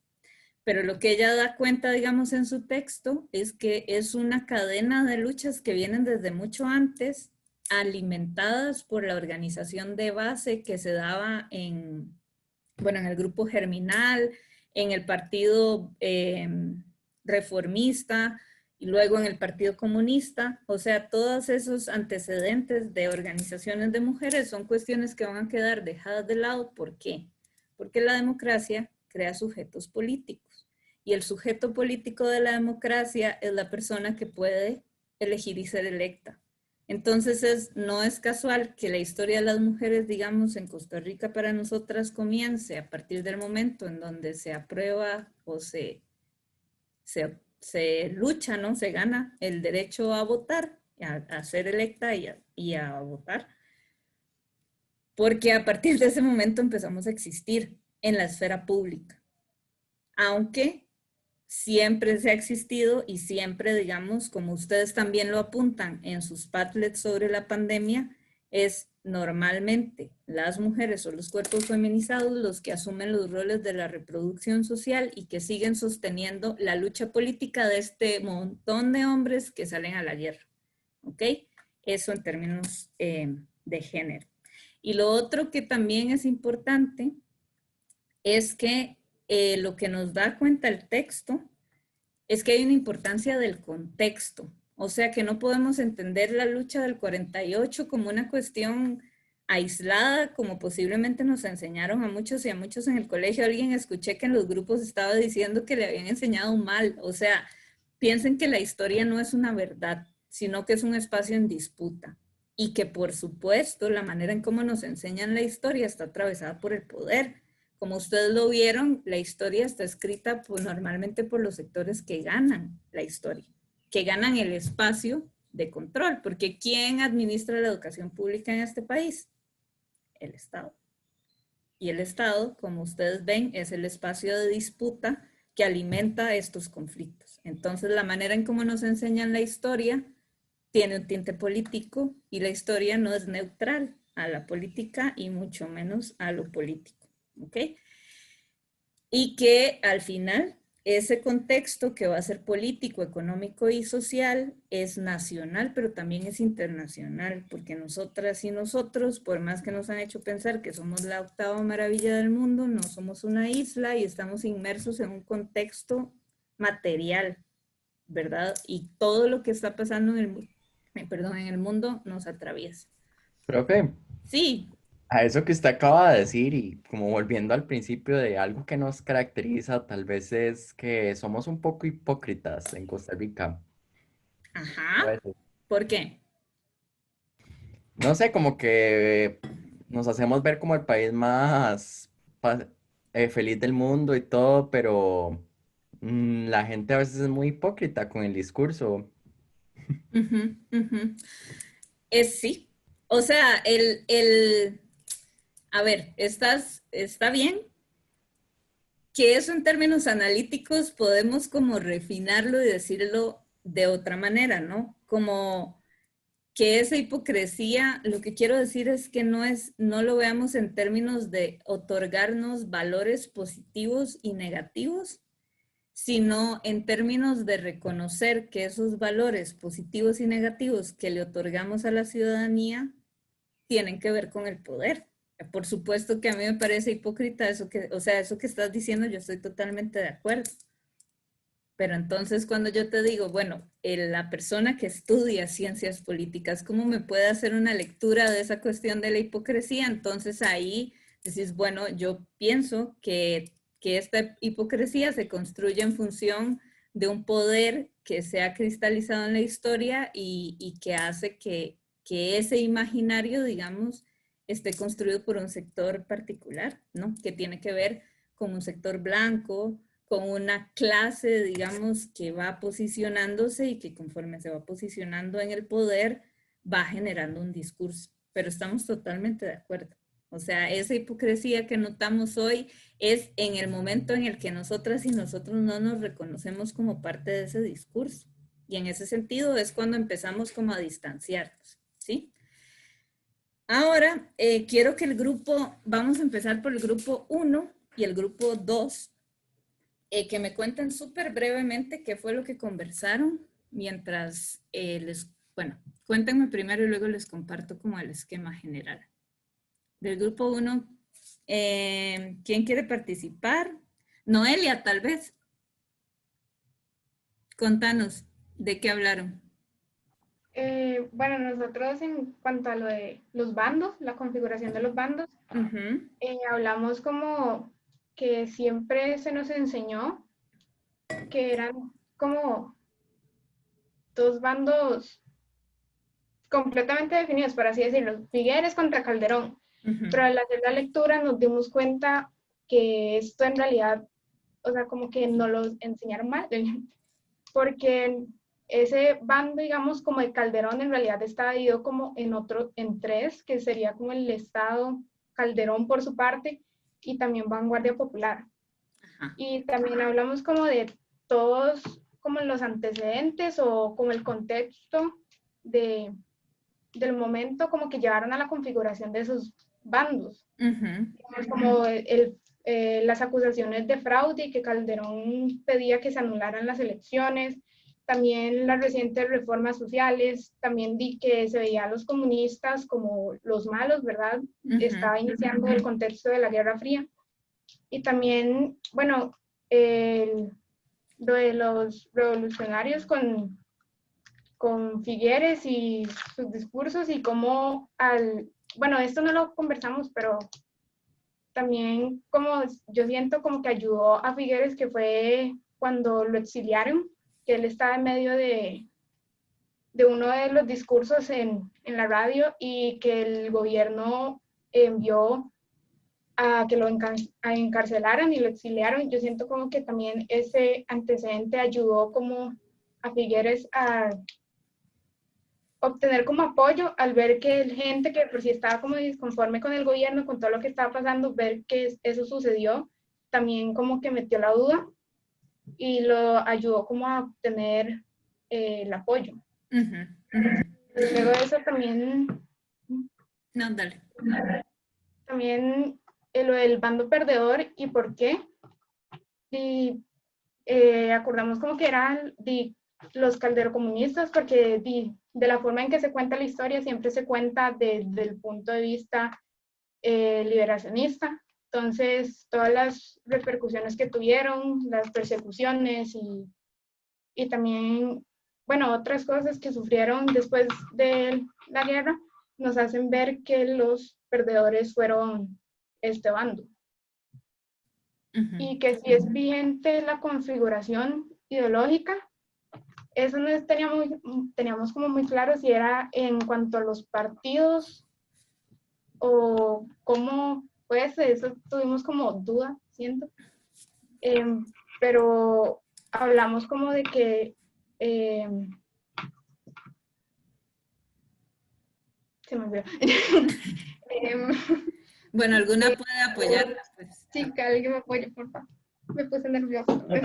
Pero lo que ella da cuenta, digamos, en su texto es que es una cadena de luchas que vienen desde mucho antes, alimentadas por la organización de base que se daba en el grupo Germinal, en el Partido Reformista y luego en el Partido Comunista. O sea, todos esos antecedentes de organizaciones de mujeres son cuestiones que van a quedar dejadas de lado. ¿Por qué? Porque la democracia crea sujetos políticos y el sujeto político de la democracia es la persona que puede elegir y ser electa. Entonces no es casual que la historia de las mujeres, digamos, en Costa Rica para nosotras comience a partir del momento en donde se aprueba o se lucha, ¿no? Se gana el derecho a votar, a ser electa y a votar. Porque a partir de ese momento empezamos a existir en la esfera pública. Aunque siempre se ha existido y siempre, digamos, como ustedes también lo apuntan en sus Padlets sobre la pandemia, es normalmente las mujeres o los cuerpos feminizados los que asumen los roles de la reproducción social y que siguen sosteniendo la lucha política de este montón de hombres que salen a la guerra. ¿Ok? Eso en términos de género. Y lo otro que también es importante es que lo que nos da cuenta el texto es que hay una importancia del contexto. O sea que no podemos entender la lucha del 48 como una cuestión aislada, como posiblemente nos enseñaron a muchos y a muchos en el colegio. Alguien escuché que en los grupos estaba diciendo que le habían enseñado mal. O sea, piensen que la historia no es una verdad, sino que es un espacio en disputa. Y que por supuesto la manera en cómo nos enseñan la historia está atravesada por el poder. Como ustedes lo vieron, la historia está escrita normalmente por los sectores que ganan la historia, que ganan el espacio de control, porque ¿quién administra la educación pública en este país? El Estado. Y el Estado, como ustedes ven, es el espacio de disputa que alimenta estos conflictos. Entonces, la manera en cómo nos enseñan la historia tiene un tinte político y la historia no es neutral a la política y mucho menos a lo político. ¿Ok? Y que al final ese contexto que va a ser político, económico y social es nacional, pero también es internacional, porque nosotras y nosotros, por más que nos han hecho pensar que somos la octava maravilla del mundo, no somos una isla y estamos inmersos en un contexto material, ¿verdad? Y todo lo que está pasando en el mundo nos atraviesa. Profe, Sí. a eso que usted acaba de decir y como volviendo al principio de algo que nos caracteriza, tal vez es que somos un poco hipócritas en Costa Rica. A Ajá. veces. ¿Por qué? No sé, como que nos hacemos ver como el país más feliz del mundo y todo, pero la gente a veces es muy hipócrita con el discurso. Ujú, ujú. Sí. O sea, a ver, está bien que eso en términos analíticos podemos como refinarlo y decirlo de otra manera, ¿no? Como que esa hipocresía, lo que quiero decir es que no lo veamos en términos de otorgarnos valores positivos y negativos, sino en términos de reconocer que esos valores positivos y negativos que le otorgamos a la ciudadanía tienen que ver con el poder. Por supuesto que a mí me parece hipócrita eso que estás diciendo, yo estoy totalmente de acuerdo. Pero entonces cuando yo te digo, bueno, la persona que estudia ciencias políticas, ¿cómo me puede hacer una lectura de esa cuestión de la hipocresía? Entonces ahí decís, bueno, yo pienso que esta hipocresía se construye en función de un poder que se ha cristalizado en la historia y que hace que ese imaginario, digamos, esté construido por un sector particular, ¿no? Que tiene que ver con un sector blanco, con una clase, digamos, que va posicionándose y que conforme se va posicionando en el poder, va generando un discurso. Pero estamos totalmente de acuerdo. O sea, esa hipocresía que notamos hoy es en el momento en el que nosotras y nosotros no nos reconocemos como parte de ese discurso. Y en ese sentido es cuando empezamos como a distanciarnos, ¿sí? Ahora, quiero que vamos a empezar por el grupo 1 y el grupo 2, que me cuenten súper brevemente qué fue lo que conversaron mientras cuéntenme primero y luego les comparto como el esquema general. Del grupo 1, ¿quién quiere participar? Noelia, tal vez. Contanos, ¿de qué hablaron? Bueno, nosotros en cuanto a lo de los bandos, la configuración de los bandos, hablamos como que siempre se nos enseñó que eran como dos bandos completamente definidos, por así decirlo, Figueres contra Calderón. Pero al hacer la lectura nos dimos cuenta que esto en realidad, o sea, como que nos lo enseñaron mal, porque ese bando, digamos, como el Calderón, en realidad está dividido como en tres, que sería como el Estado, Calderón por su parte, y también Vanguardia Popular. Y también hablamos como de todos, como los antecedentes o como el contexto del momento como que llevaron a la configuración de esos bandos. Como las acusaciones de fraude y que Calderón pedía que se anularan las elecciones, también las recientes reformas sociales, también di que se veía a los comunistas como los malos, ¿verdad? Estaba iniciando el contexto de la Guerra Fría. Y también, bueno, lo de los revolucionarios con Figueres y sus discursos y cómo bueno, esto no lo conversamos, pero también como yo siento como que ayudó a Figueres, que fue cuando lo exiliaron, que él estaba en medio de uno de los discursos en la radio y que el gobierno envió a que lo encarcelaran y lo exiliaron. Yo siento como que también ese antecedente ayudó como a Figueres a obtener como apoyo al ver que gente que por sí estaba como disconforme con el gobierno, con todo lo que estaba pasando, ver que eso sucedió, también como que metió la duda y lo ayudó como a obtener el apoyo. Luego de eso también... No, dale. También lo del bando perdedor y por qué. Y acordamos como que eran los calderocomunistas, porque de la forma en que se cuenta la historia siempre se cuenta desde el punto de vista liberacionista. Entonces, todas las repercusiones que tuvieron, las persecuciones y también, bueno, otras cosas que sufrieron después de la guerra, nos hacen ver que los perdedores fueron este bando. Y que si es vigente la configuración ideológica, eso no teníamos como muy claro si era en cuanto a los partidos o cómo, pues eso tuvimos como duda, siento. Pero hablamos como de que se me olvidó. Bueno, ¿alguna puede apoyar? Sí, que alguien me apoye, por favor. Me puse nerviosa. Tal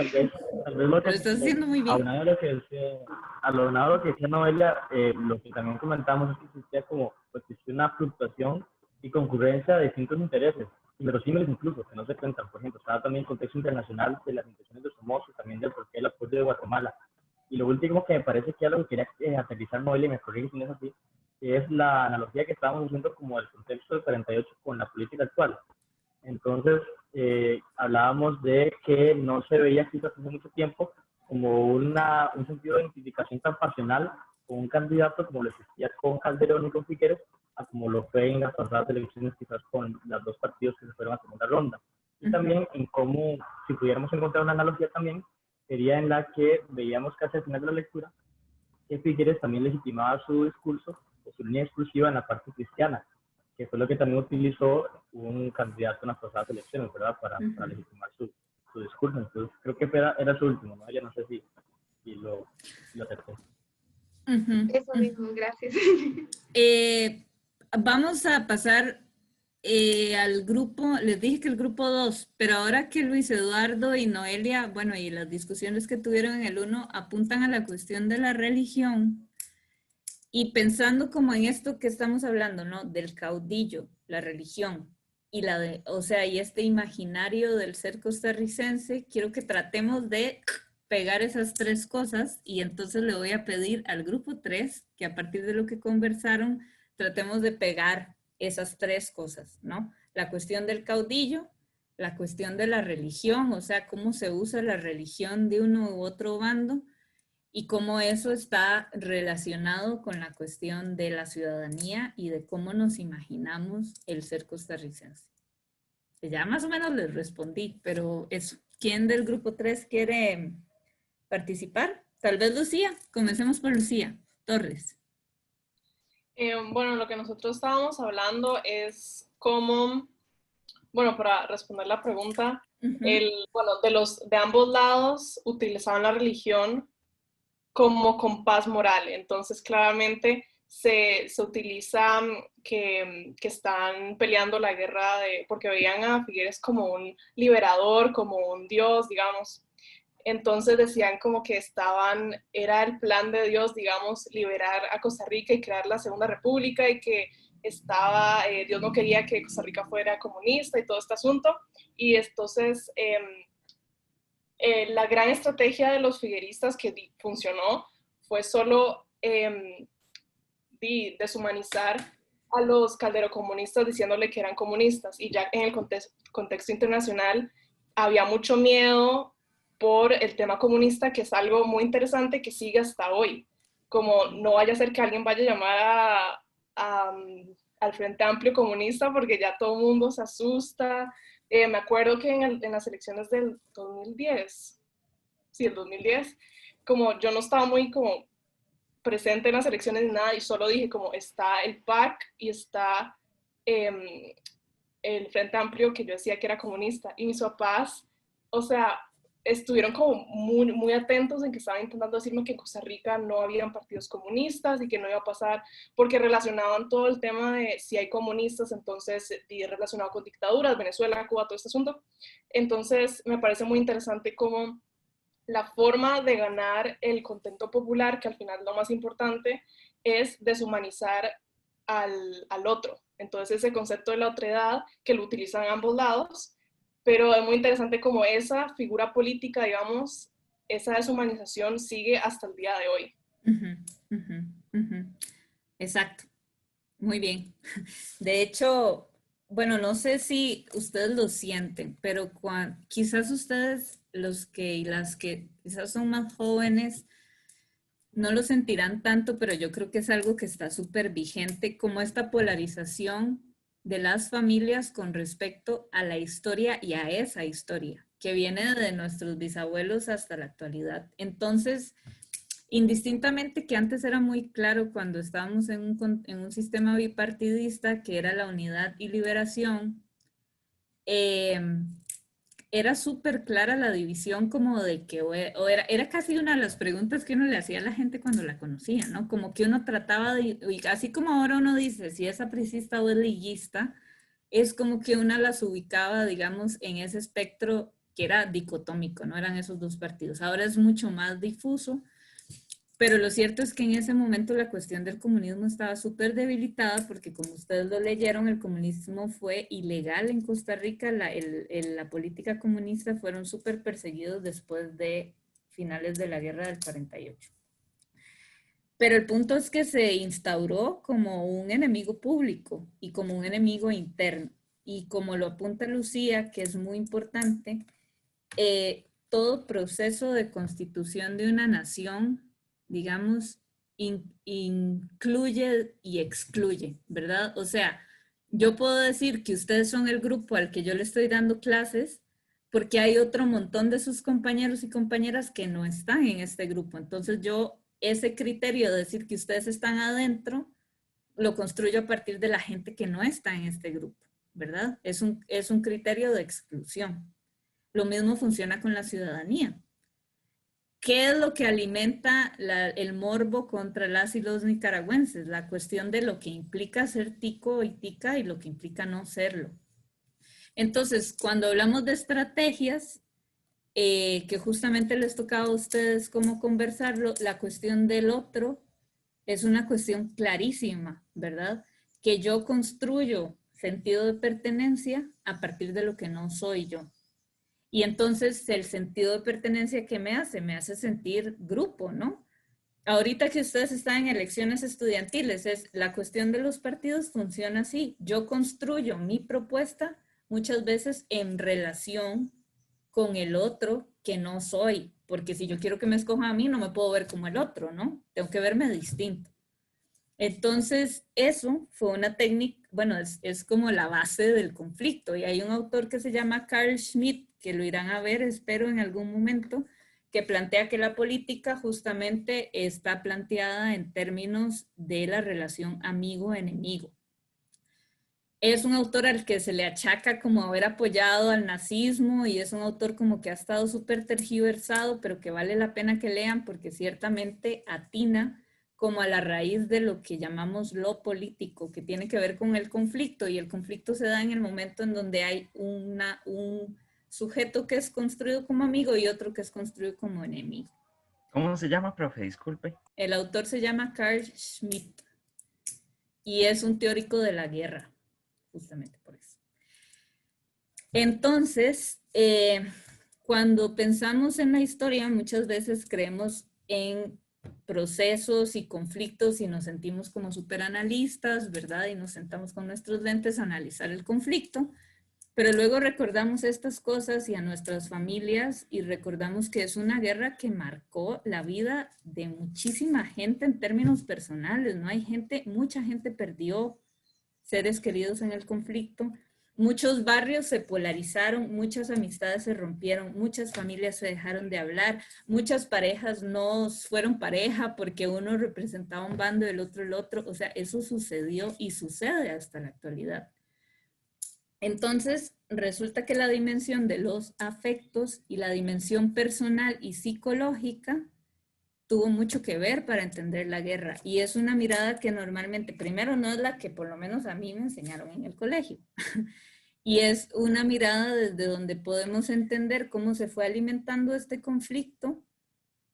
vez lo que, Lo estás haciendo muy bien. aunado a lo que decía Noelia, lo que también comentamos es que existía como, pues, existía una fluctuación y concurrencia de distintos intereses, inverosímiles incluso, que no se cuentan. Por ejemplo, estaba también el contexto internacional de las intenciones de Somoza, también del porqué del apoyo de Guatemala. Y lo último que me parece que es lo que quería aterrizar Noelia, y me corrige si no es así, es la analogía que estábamos haciendo como del contexto del 48 con la política actual. Entonces, hablábamos de que no se veía quizás hace mucho tiempo como un sentido de identificación tan pasional con un candidato como lo existía con Calderón y con Figueres, a como lo fue en las pasadas elecciones quizás con los dos partidos que se fueron a segunda ronda. Y también en cómo, si pudiéramos encontrar una analogía también, sería en la que veíamos casi al final de la lectura que Figueres también legitimaba su discurso o su línea exclusiva en la parte cristiana, que fue lo que también utilizó un candidato en las pasadas elecciones, ¿verdad? Para legitimar su discurso. Entonces, creo que era su último, ¿no? Ya no sé si lo acepté. Eso mismo, gracias. Vamos a pasar al grupo, les dije que el grupo 2, pero ahora que Luis Eduardo y Noelia, bueno, y las discusiones que tuvieron en el 1 apuntan a la cuestión de la religión, y pensando como en esto que estamos hablando, ¿no? Del caudillo, la religión, y y este imaginario del ser costarricense, quiero que tratemos de pegar esas tres cosas, y entonces le voy a pedir al grupo 3, que a partir de lo que conversaron, tratemos de pegar esas tres cosas, ¿no? La cuestión del caudillo, la cuestión de la religión, o sea, cómo se usa la religión de uno u otro bando, y cómo eso está relacionado con la cuestión de la ciudadanía y de cómo nos imaginamos el ser costarricense. Ya más o menos les respondí, pero eso. ¿Quién del grupo 3 quiere participar? Tal vez Lucía. Comencemos por Lucía Torres. Bueno, lo que nosotros estábamos hablando es cómo, bueno, para responder la pregunta, de ambos lados utilizaban la religión como compás moral. Entonces, claramente se utiliza que están peleando la guerra porque veían a Figueres como un liberador, como un dios, digamos. Entonces decían como que era el plan de Dios, digamos, liberar a Costa Rica y crear la Segunda República, y que Dios no quería que Costa Rica fuera comunista y todo este asunto. Y entonces la gran estrategia de los figueristas que funcionó fue solo deshumanizar a los calderocomunistas diciéndole que eran comunistas, y ya en el contexto internacional había mucho miedo por el tema comunista, que es algo muy interesante que sigue hasta hoy. Como no vaya a ser que alguien vaya a llamar al Frente Amplio Comunista, porque ya todo el mundo se asusta. Me acuerdo que en las elecciones del 2010, el 2010, como yo no estaba muy como presente en las elecciones ni nada, y solo dije como está el PAC y está el Frente Amplio, que yo decía que era comunista, y mis papás, o sea, estuvieron como muy, muy atentos en que estaban intentando decirme que en Costa Rica no habían partidos comunistas y que no iba a pasar, porque relacionaban todo el tema de si hay comunistas, entonces relacionado con dictaduras, Venezuela, Cuba, todo este asunto. Entonces me parece muy interesante cómo la forma de ganar el contento popular, que al final lo más importante, es deshumanizar al otro. Entonces ese concepto de la otredad, que lo utilizan ambos lados, pero es muy interesante cómo esa figura política, digamos, esa deshumanización sigue hasta el día de hoy. Exacto. Muy bien. De hecho, bueno, no sé si ustedes lo sienten, pero quizás ustedes, los que y las que quizás son más jóvenes, no lo sentirán tanto, pero yo creo que es algo que está súper vigente, como esta polarización de las familias con respecto a la historia y a esa historia, que viene de nuestros bisabuelos hasta la actualidad. Entonces, indistintamente que antes era muy claro cuando estábamos en un sistema bipartidista, que era la unidad y liberación, era súper clara la división, como de que, era casi una de las preguntas que uno le hacía a la gente cuando la conocía, ¿no? Como que uno trataba de, así como ahora uno dice, si es apricista o es liguista, es como que una las ubicaba, digamos, en ese espectro que era dicotómico, no eran esos dos partidos. Ahora es mucho más difuso, pero lo cierto es que en ese momento la cuestión del comunismo estaba súper debilitada porque, como ustedes lo leyeron, el comunismo fue ilegal en Costa Rica, la política comunista fueron súper perseguidos después de finales de la guerra del 48. Pero el punto es que se instauró como un enemigo público y como un enemigo interno. Y como lo apunta Lucía, que es muy importante, todo proceso de constitución de una nación, digamos, incluye y excluye, ¿verdad? O sea, yo puedo decir que ustedes son el grupo al que yo le estoy dando clases porque hay otro montón de sus compañeros y compañeras que no están en este grupo. Entonces yo ese criterio de decir que ustedes están adentro lo construyo a partir de la gente que no está en este grupo, ¿verdad? Es un criterio de exclusión. Lo mismo funciona con la ciudadanía. ¿Qué es lo que alimenta el morbo contra las y los nicaragüenses? La cuestión de lo que implica ser tico y tica y lo que implica no serlo. Entonces, cuando hablamos de estrategias, que justamente les tocaba a ustedes cómo conversarlo, la cuestión del otro es una cuestión clarísima, ¿verdad? Que yo construyo sentido de pertenencia a partir de lo que no soy yo. Y entonces el sentido de pertenencia que me hace sentir grupo, ¿no? Ahorita que ustedes están en elecciones estudiantiles, la cuestión de los partidos funciona así. Yo construyo mi propuesta muchas veces en relación con el otro que no soy, porque si yo quiero que me escojan a mí, no me puedo ver como el otro, ¿no? Tengo que verme distinto. Entonces, eso fue una técnica, bueno, es como la base del conflicto. Y hay un autor que se llama Carl Schmitt, que lo irán a ver, espero, en algún momento, que plantea que la política justamente está planteada en términos de la relación amigo-enemigo. Es un autor al que se le achaca como haber apoyado al nazismo y es un autor como que ha estado súper tergiversado, pero que vale la pena que lean porque ciertamente atina como a la raíz de lo que llamamos lo político, que tiene que ver con el conflicto, y el conflicto se da en el momento en donde hay un sujeto que es construido como amigo y otro que es construido como enemigo. ¿Cómo se llama, profe? Disculpe. El autor se llama Carl Schmitt y es un teórico de la guerra, justamente por eso. Entonces, cuando pensamos en la historia, muchas veces creemos en procesos y conflictos y nos sentimos como súper analistas, ¿verdad? Y nos sentamos con nuestros lentes a analizar el conflicto, pero luego recordamos estas cosas y a nuestras familias y recordamos que es una guerra que marcó la vida de muchísima gente en términos personales, ¿no? Mucha gente perdió seres queridos en el conflicto, muchos barrios se polarizaron, muchas amistades se rompieron, muchas familias se dejaron de hablar, muchas parejas no fueron pareja porque uno representaba un bando y el otro, o sea, eso sucedió y sucede hasta la actualidad. Entonces, resulta que la dimensión de los afectos y la dimensión personal y psicológica tuvo mucho que ver para entender la guerra. Y es una mirada que normalmente, primero, no es la que por lo menos a mí me enseñaron en el colegio. Y es una mirada desde donde podemos entender cómo se fue alimentando este conflicto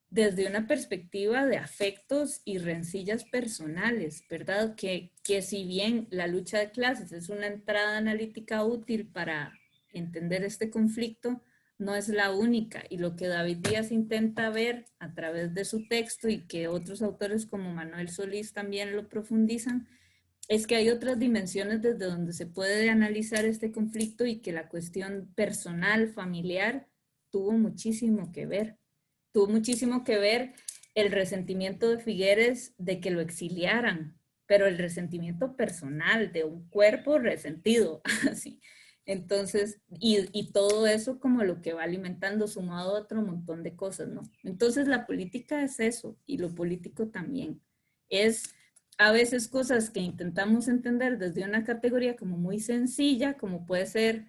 desde una perspectiva de afectos y rencillas personales, ¿verdad? Que si bien la lucha de clases es una entrada analítica útil para entender este conflicto, no es la única. Y lo que David Díaz intenta ver a través de su texto y que otros autores como Manuel Solís también lo profundizan, es que hay otras dimensiones desde donde se puede analizar este conflicto y que la cuestión personal, familiar, tuvo muchísimo que ver. Tuvo muchísimo que ver el resentimiento de Figueres de que lo exiliaran, pero el resentimiento personal de un cuerpo resentido, así. Entonces, y todo eso como lo que va alimentando sumado a otro montón de cosas, ¿no? Entonces la política es eso y lo político también. Es a veces cosas que intentamos entender desde una categoría como muy sencilla, como puede ser,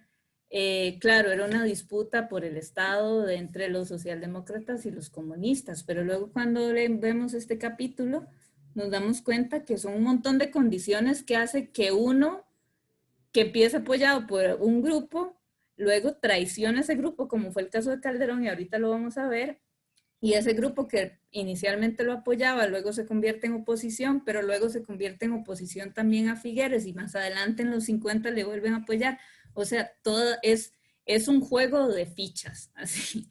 claro, era una disputa por el Estado entre los socialdemócratas y los comunistas, pero luego cuando vemos este capítulo nos damos cuenta que son un montón de condiciones que hace que uno que empieza apoyado por un grupo luego traiciona ese grupo, como fue el caso de Calderón, y ahorita lo vamos a ver, y ese grupo que inicialmente lo apoyaba, luego se convierte en oposición, pero luego se convierte en oposición también a Figueres, y más adelante en los 50 le vuelven a apoyar. O sea, todo es un juego de fichas, así.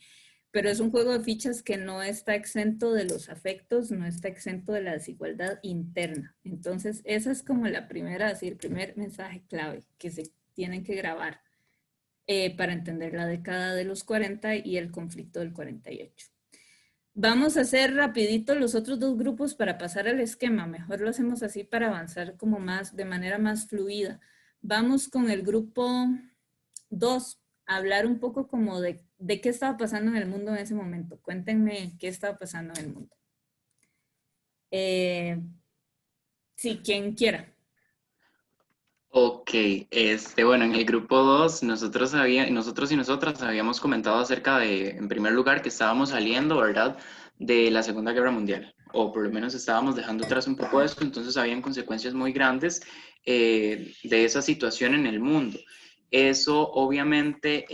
Pero es un juego de fichas que no está exento de los afectos, no está exento de la desigualdad interna. Entonces, esa es como la primera, así, el primer mensaje clave que se tienen que grabar para entender la década de los 40 y el conflicto del 48. Vamos a hacer rapidito los otros dos grupos para pasar al esquema. Mejor lo hacemos así para avanzar como más, de manera más fluida. Vamos con el grupo 2, a hablar un poco como de qué estaba pasando en el mundo en ese momento. Cuéntenme qué estaba pasando en el mundo. Sí, quien quiera. Ok, bueno, en el grupo 2 nosotros y nosotras habíamos comentado acerca de, en primer lugar, que estábamos saliendo, ¿verdad?, de la Segunda Guerra Mundial, o por lo menos estábamos dejando atrás un poco de eso, entonces habían consecuencias muy grandes de esa situación en el mundo. Eso obviamente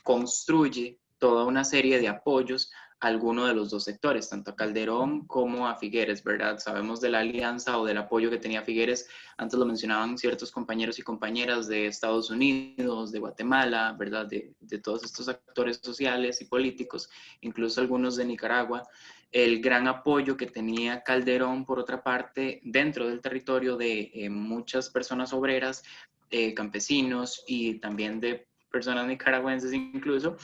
construye toda una serie de apoyos a alguno de los dos sectores, tanto a Calderón como a Figueres, ¿verdad? Sabemos de la alianza o del apoyo que tenía Figueres, antes lo mencionaban ciertos compañeros y compañeras de Estados Unidos, de Guatemala, ¿verdad? De todos estos actores sociales y políticos, incluso algunos de Nicaragua. El gran apoyo que tenía Calderón, por otra parte, dentro del territorio de muchas personas obreras, campesinos y también de personas nicaragüenses incluso,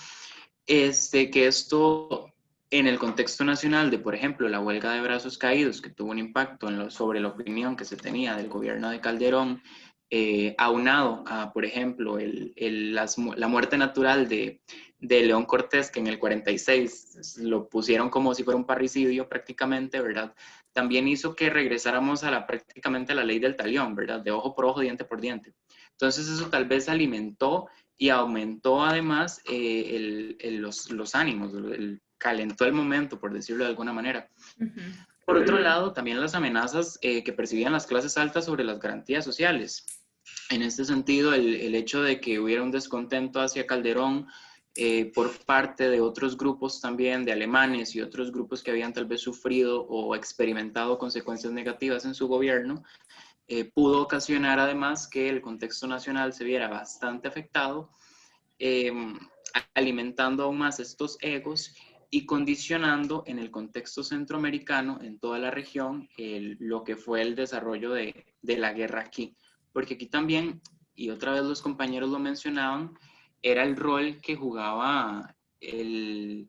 que esto en el contexto nacional de, por ejemplo, la huelga de brazos caídos, que tuvo un impacto sobre la opinión que se tenía del gobierno de Calderón, aunado a, por ejemplo, la muerte natural de León Cortés, que en el 46 lo pusieron como si fuera un parricidio prácticamente, ¿verdad? También hizo que regresáramos prácticamente a la ley del talión, ¿verdad? De ojo por ojo, diente por diente. Entonces eso tal vez alimentó y aumentó además los ánimos, calentó el momento, por decirlo de alguna manera. Por otro lado, también las amenazas que percibían las clases altas sobre las garantías sociales. En este sentido, el hecho de que hubiera un descontento hacia Calderón por parte de otros grupos también, de alemanes y otros grupos que habían tal vez sufrido o experimentado consecuencias negativas en su gobierno, pudo ocasionar además que el contexto nacional se viera bastante afectado, alimentando aún más estos egos y condicionando en el contexto centroamericano, en toda la región, lo que fue el desarrollo de la guerra aquí. Porque aquí también, y otra vez los compañeros lo mencionaban, era el rol que jugaba el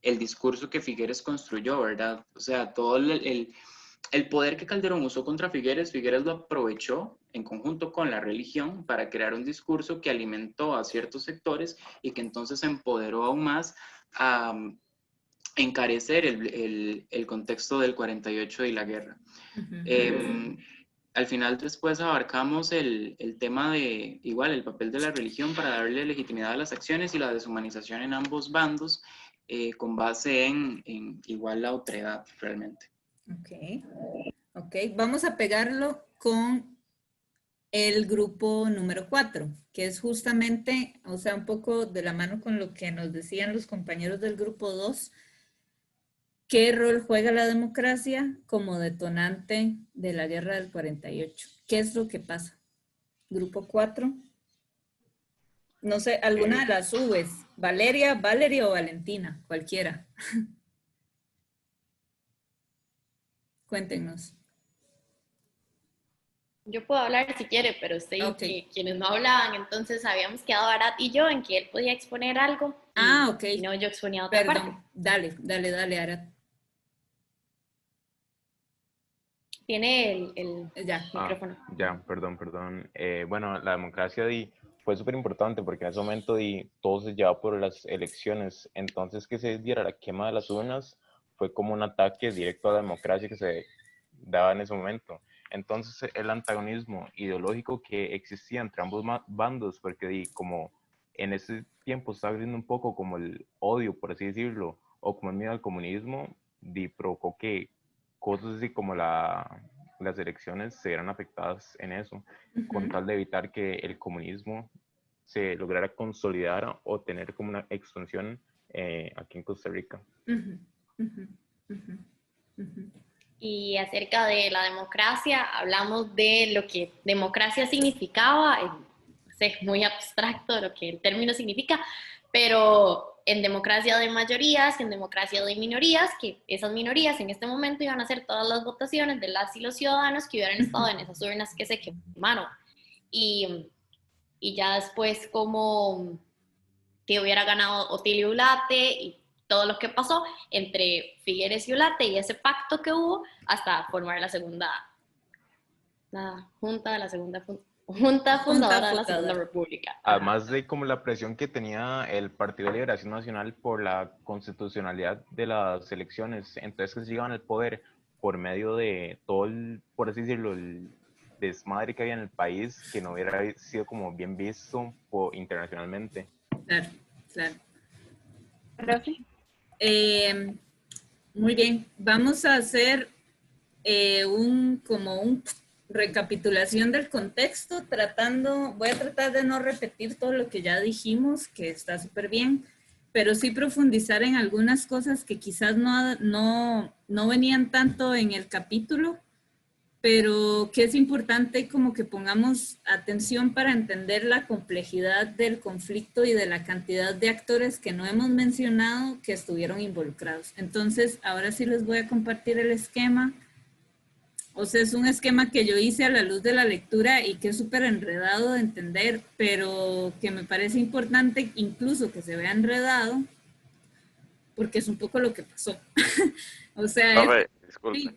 discurso que Figueres construyó, ¿verdad? O sea, todo el poder que Calderón usó contra Figueres, Figueres lo aprovechó en conjunto con la religión para crear un discurso que alimentó a ciertos sectores y que entonces empoderó aún más a encarecer el contexto del 48 y la guerra. Al final después abarcamos el tema de, igual, el papel de la religión para darle legitimidad a las acciones y la deshumanización en ambos bandos con base en igual la otredad realmente. Ok, vamos a pegarlo con el grupo número 4, que es justamente, o sea, un poco de la mano con lo que nos decían los compañeros del grupo 2, ¿qué rol juega la democracia como detonante de la guerra del 48? ¿Qué es lo que pasa? Grupo 4. No sé, alguna de las V's. Valeria, Valeria o Valentina, cualquiera. Cuéntenos. Yo puedo hablar si quiere, pero quienes no hablaban, entonces habíamos quedado Arat y yo en que él podía exponer algo. Ok. Y no, yo exponía otra parte. Dale, Arat. Tiene el micrófono. Perdón. Bueno, la democracia fue súper importante porque en ese momento todo se llevaba por las elecciones. Entonces, que se diera la quema de las urnas fue como un ataque directo a la democracia que se daba en ese momento. Entonces, el antagonismo ideológico que existía entre ambos bandos, porque como en ese tiempo estaba viendo un poco como el odio, por así decirlo, o como el miedo al comunismo, provocó que cosas así como las elecciones se vieran afectadas en eso, con tal de evitar que el comunismo se lograra consolidar o tener como una extensión aquí en Costa Rica. Y acerca de la democracia, hablamos de lo que democracia significaba, es muy abstracto lo que el término significa, pero en democracia de mayorías, en democracia de minorías, que esas minorías en este momento iban a hacer todas las votaciones de las y los ciudadanos que hubieran estado en esas urnas que se quemaron. Y ya después como que hubiera ganado Otilio Ulate y todo lo que pasó entre Figueres y Ulate y ese pacto que hubo hasta formar la Junta Fundadora de la Segunda República. Además de como la presión que tenía el Partido de Liberación Nacional por la constitucionalidad de las elecciones, entonces que se llegaban al poder por medio de todo el, por así decirlo, el desmadre que había en el país, que no hubiera sido como bien visto internacionalmente. Claro, claro. Profe. Muy bien, vamos a hacer como un recapitulación del contexto, voy a tratar de no repetir todo lo que ya dijimos, que está súper bien, pero sí profundizar en algunas cosas que quizás no venían tanto en el capítulo, pero que es importante como que pongamos atención para entender la complejidad del conflicto y de la cantidad de actores que no hemos mencionado que estuvieron involucrados. Entonces, ahora sí les voy a compartir el esquema. O sea, es un esquema que yo hice a la luz de la lectura y que es súper enredado de entender, pero que me parece importante incluso que se vea enredado, porque es un poco lo que pasó. O sea, disculpe. Sí.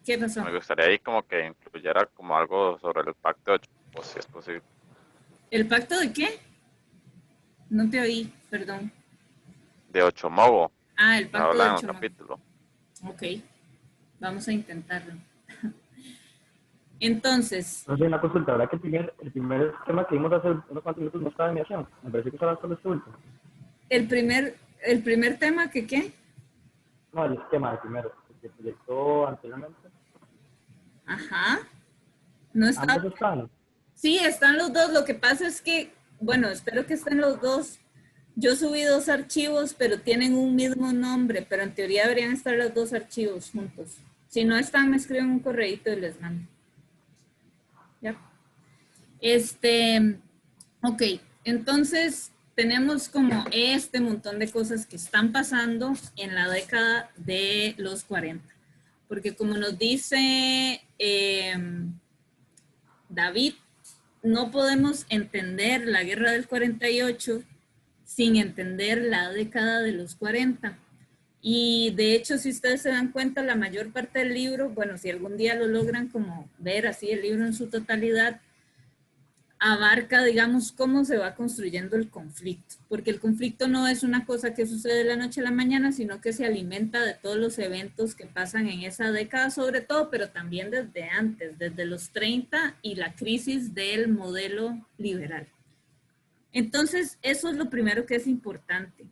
¿Qué pasó? Me gustaría ahí como que incluyera como algo sobre el pacto de Ochomogo, si es posible. ¿El pacto de qué? No te oí, perdón. De Ochomogo. Ah, el pacto de Habla en el Ochomogo. capítulo. Ok, vamos a intentarlo. Entonces. No sé, una consulta, ¿verdad que el primer tema que vimos hace unos cuantos minutos no estaba en mi acción? Me parece que estaba solo este último. ¿El primer tema que qué? No, el esquema, el primero, el que proyectó anteriormente. Ajá. No está. ¿Ambos están? Sí, están los dos. Lo que pasa es que, bueno, espero que estén los dos. Yo subí 2 archivos, pero tienen un mismo nombre, pero en teoría deberían estar los 2 archivos juntos. Si no están, me escriben un correíto y les mando. Ya. Ok, entonces tenemos como este montón de cosas que están pasando en la década de los 40. Porque como nos dice David, no podemos entender la guerra del 48 sin entender la década de los 40. Y de hecho, si ustedes se dan cuenta, la mayor parte del libro, bueno, si algún día lo logran como ver así el libro en su totalidad, abarca, digamos, cómo se va construyendo el conflicto. Porque el conflicto no es una cosa que sucede de la noche a la mañana, sino que se alimenta de todos los eventos que pasan en esa década, sobre todo, pero también desde antes, desde los 30 y la crisis del modelo liberal. Entonces, eso es lo primero que es importante.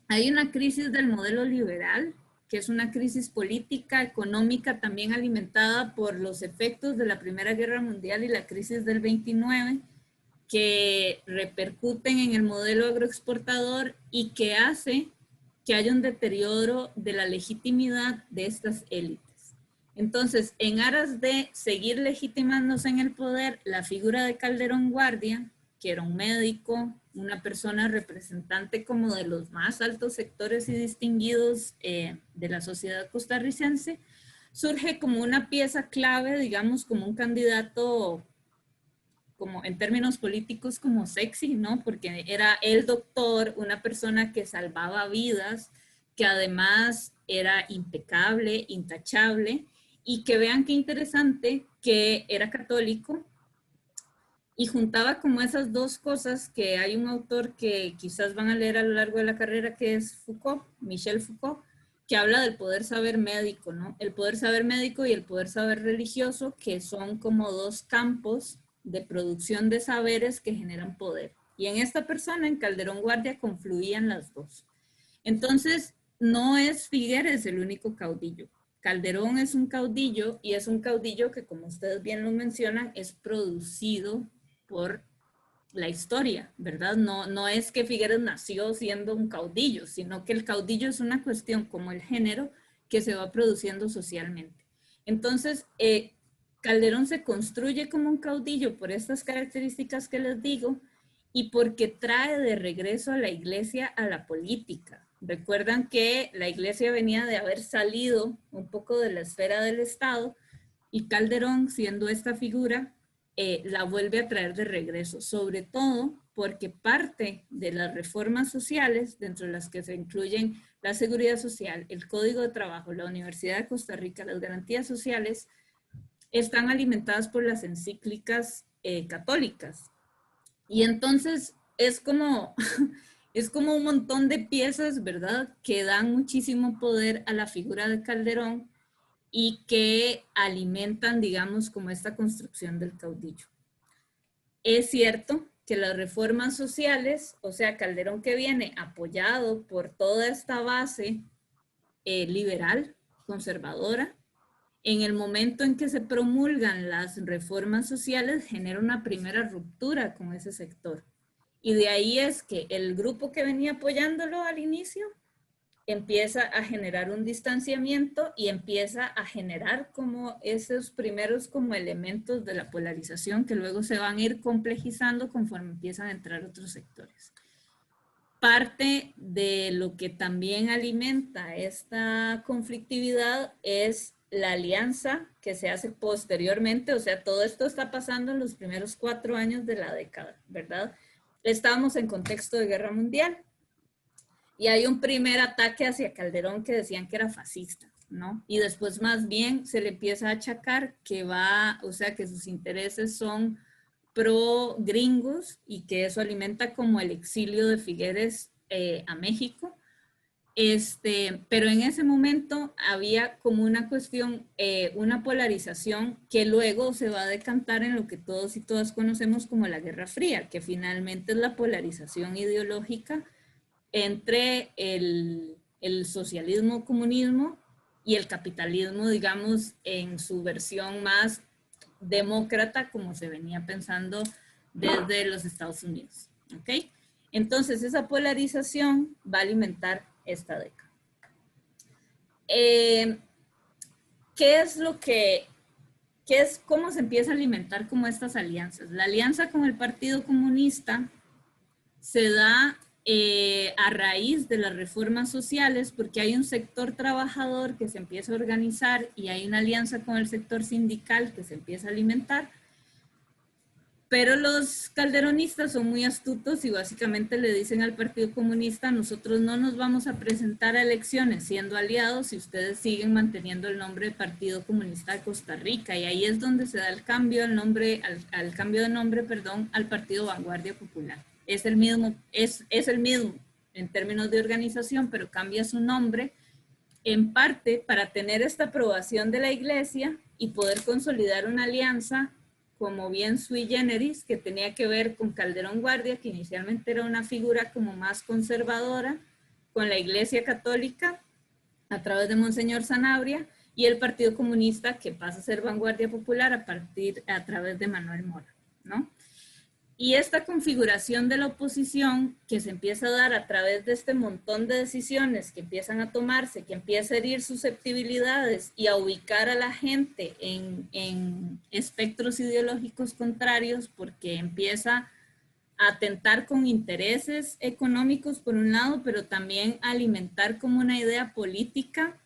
Hay una crisis del modelo liberal, que es una crisis política, económica, también alimentada por los efectos de la Primera Guerra Mundial y la crisis del 29, que repercuten en el modelo agroexportador y que hace que haya un deterioro de la legitimidad de estas élites. Entonces, en aras de seguir legitimándose en el poder, la figura de Calderón Guardia, que era un médico, una persona representante como de los más altos sectores y distinguidos de la sociedad costarricense, surge como una pieza clave, digamos, como un candidato, como en términos políticos, como sexy, ¿no? Porque era el doctor, una persona que salvaba vidas, que además era impecable, intachable, y que vean qué interesante que era católico, y juntaba como esas dos cosas que hay un autor que quizás van a leer a lo largo de la carrera, que es Foucault, Michel Foucault, que habla del poder saber médico, ¿no? El poder saber médico y el poder saber religioso, que son como 2 campos de producción de saberes que generan poder. Y en esta persona, en Calderón Guardia, confluían las dos. Entonces, no es Figueres el único caudillo. Calderón es un caudillo y es un caudillo que, como ustedes bien lo mencionan, es producido por la historia, ¿verdad? No es que Figueres nació siendo un caudillo, sino que el caudillo es una cuestión como el género que se va produciendo socialmente. Entonces, Calderón se construye como un caudillo por estas características que les digo y porque trae de regreso a la iglesia a la política. Recuerdan que la iglesia venía de haber salido un poco de la esfera del Estado y Calderón, siendo esta figura, la vuelve a traer de regreso, sobre todo porque parte de las reformas sociales, dentro de las que se incluyen la seguridad social, el Código de Trabajo, la Universidad de Costa Rica, las garantías sociales, están alimentadas por las encíclicas católicas. Y entonces es como un montón de piezas, ¿verdad?, que dan muchísimo poder a la figura de Calderón y que alimentan, digamos, como esta construcción del caudillo. Es cierto que las reformas sociales, o sea, Calderón que viene apoyado por toda esta base liberal, conservadora, en el momento en que se promulgan las reformas sociales genera una primera ruptura con ese sector. Y de ahí es que el grupo que venía apoyándolo al inicio empieza a generar un distanciamiento y empieza a generar como esos primeros como elementos de la polarización que luego se van a ir complejizando conforme empiezan a entrar otros sectores. Parte de lo que también alimenta esta conflictividad es la alianza que se hace posteriormente, o sea, todo esto está pasando en los primeros 4 años de la década, ¿verdad? Estábamos en contexto de guerra mundial. Y hay un primer ataque hacia Calderón que decían que era fascista, ¿no? Y después más bien se le empieza a achacar que o sea, que sus intereses son pro gringos y que eso alimenta como el exilio de Figueres a México. Pero en ese momento había como una cuestión, una polarización que luego se va a decantar en lo que todos y todas conocemos como la Guerra Fría, que finalmente es la polarización ideológica entre el socialismo, comunismo y el capitalismo, digamos, en su versión más demócrata, como se venía pensando desde los Estados Unidos. ¿Ok? Entonces, esa polarización va a alimentar esta década. ¿Cómo se empieza a alimentar como estas alianzas? La alianza con el Partido Comunista se da a raíz de las reformas sociales, porque hay un sector trabajador que se empieza a organizar y hay una alianza con el sector sindical que se empieza a alimentar, pero los calderonistas son muy astutos y básicamente le dicen al Partido Comunista: nosotros no nos vamos a presentar a elecciones siendo aliados si ustedes siguen manteniendo el nombre de Partido Comunista de Costa Rica, y ahí es donde se da el cambio, al cambio de nombre, al Partido Vanguardia Popular. Es el mismo en términos de organización, pero cambia su nombre en parte para tener esta aprobación de la iglesia y poder consolidar una alianza como bien sui generis, que tenía que ver con Calderón Guardia, que inicialmente era una figura como más conservadora, con la iglesia católica a través de Monseñor Sanabria, y el Partido Comunista, que pasa a ser Vanguardia Popular a través de Manuel Mora, ¿no? Y esta configuración de la oposición que se empieza a dar a través de este montón de decisiones que empiezan a tomarse, que empieza a herir susceptibilidades y a ubicar a la gente en espectros ideológicos contrarios, porque empieza a atentar con intereses económicos por un lado, pero también a alimentar como una idea política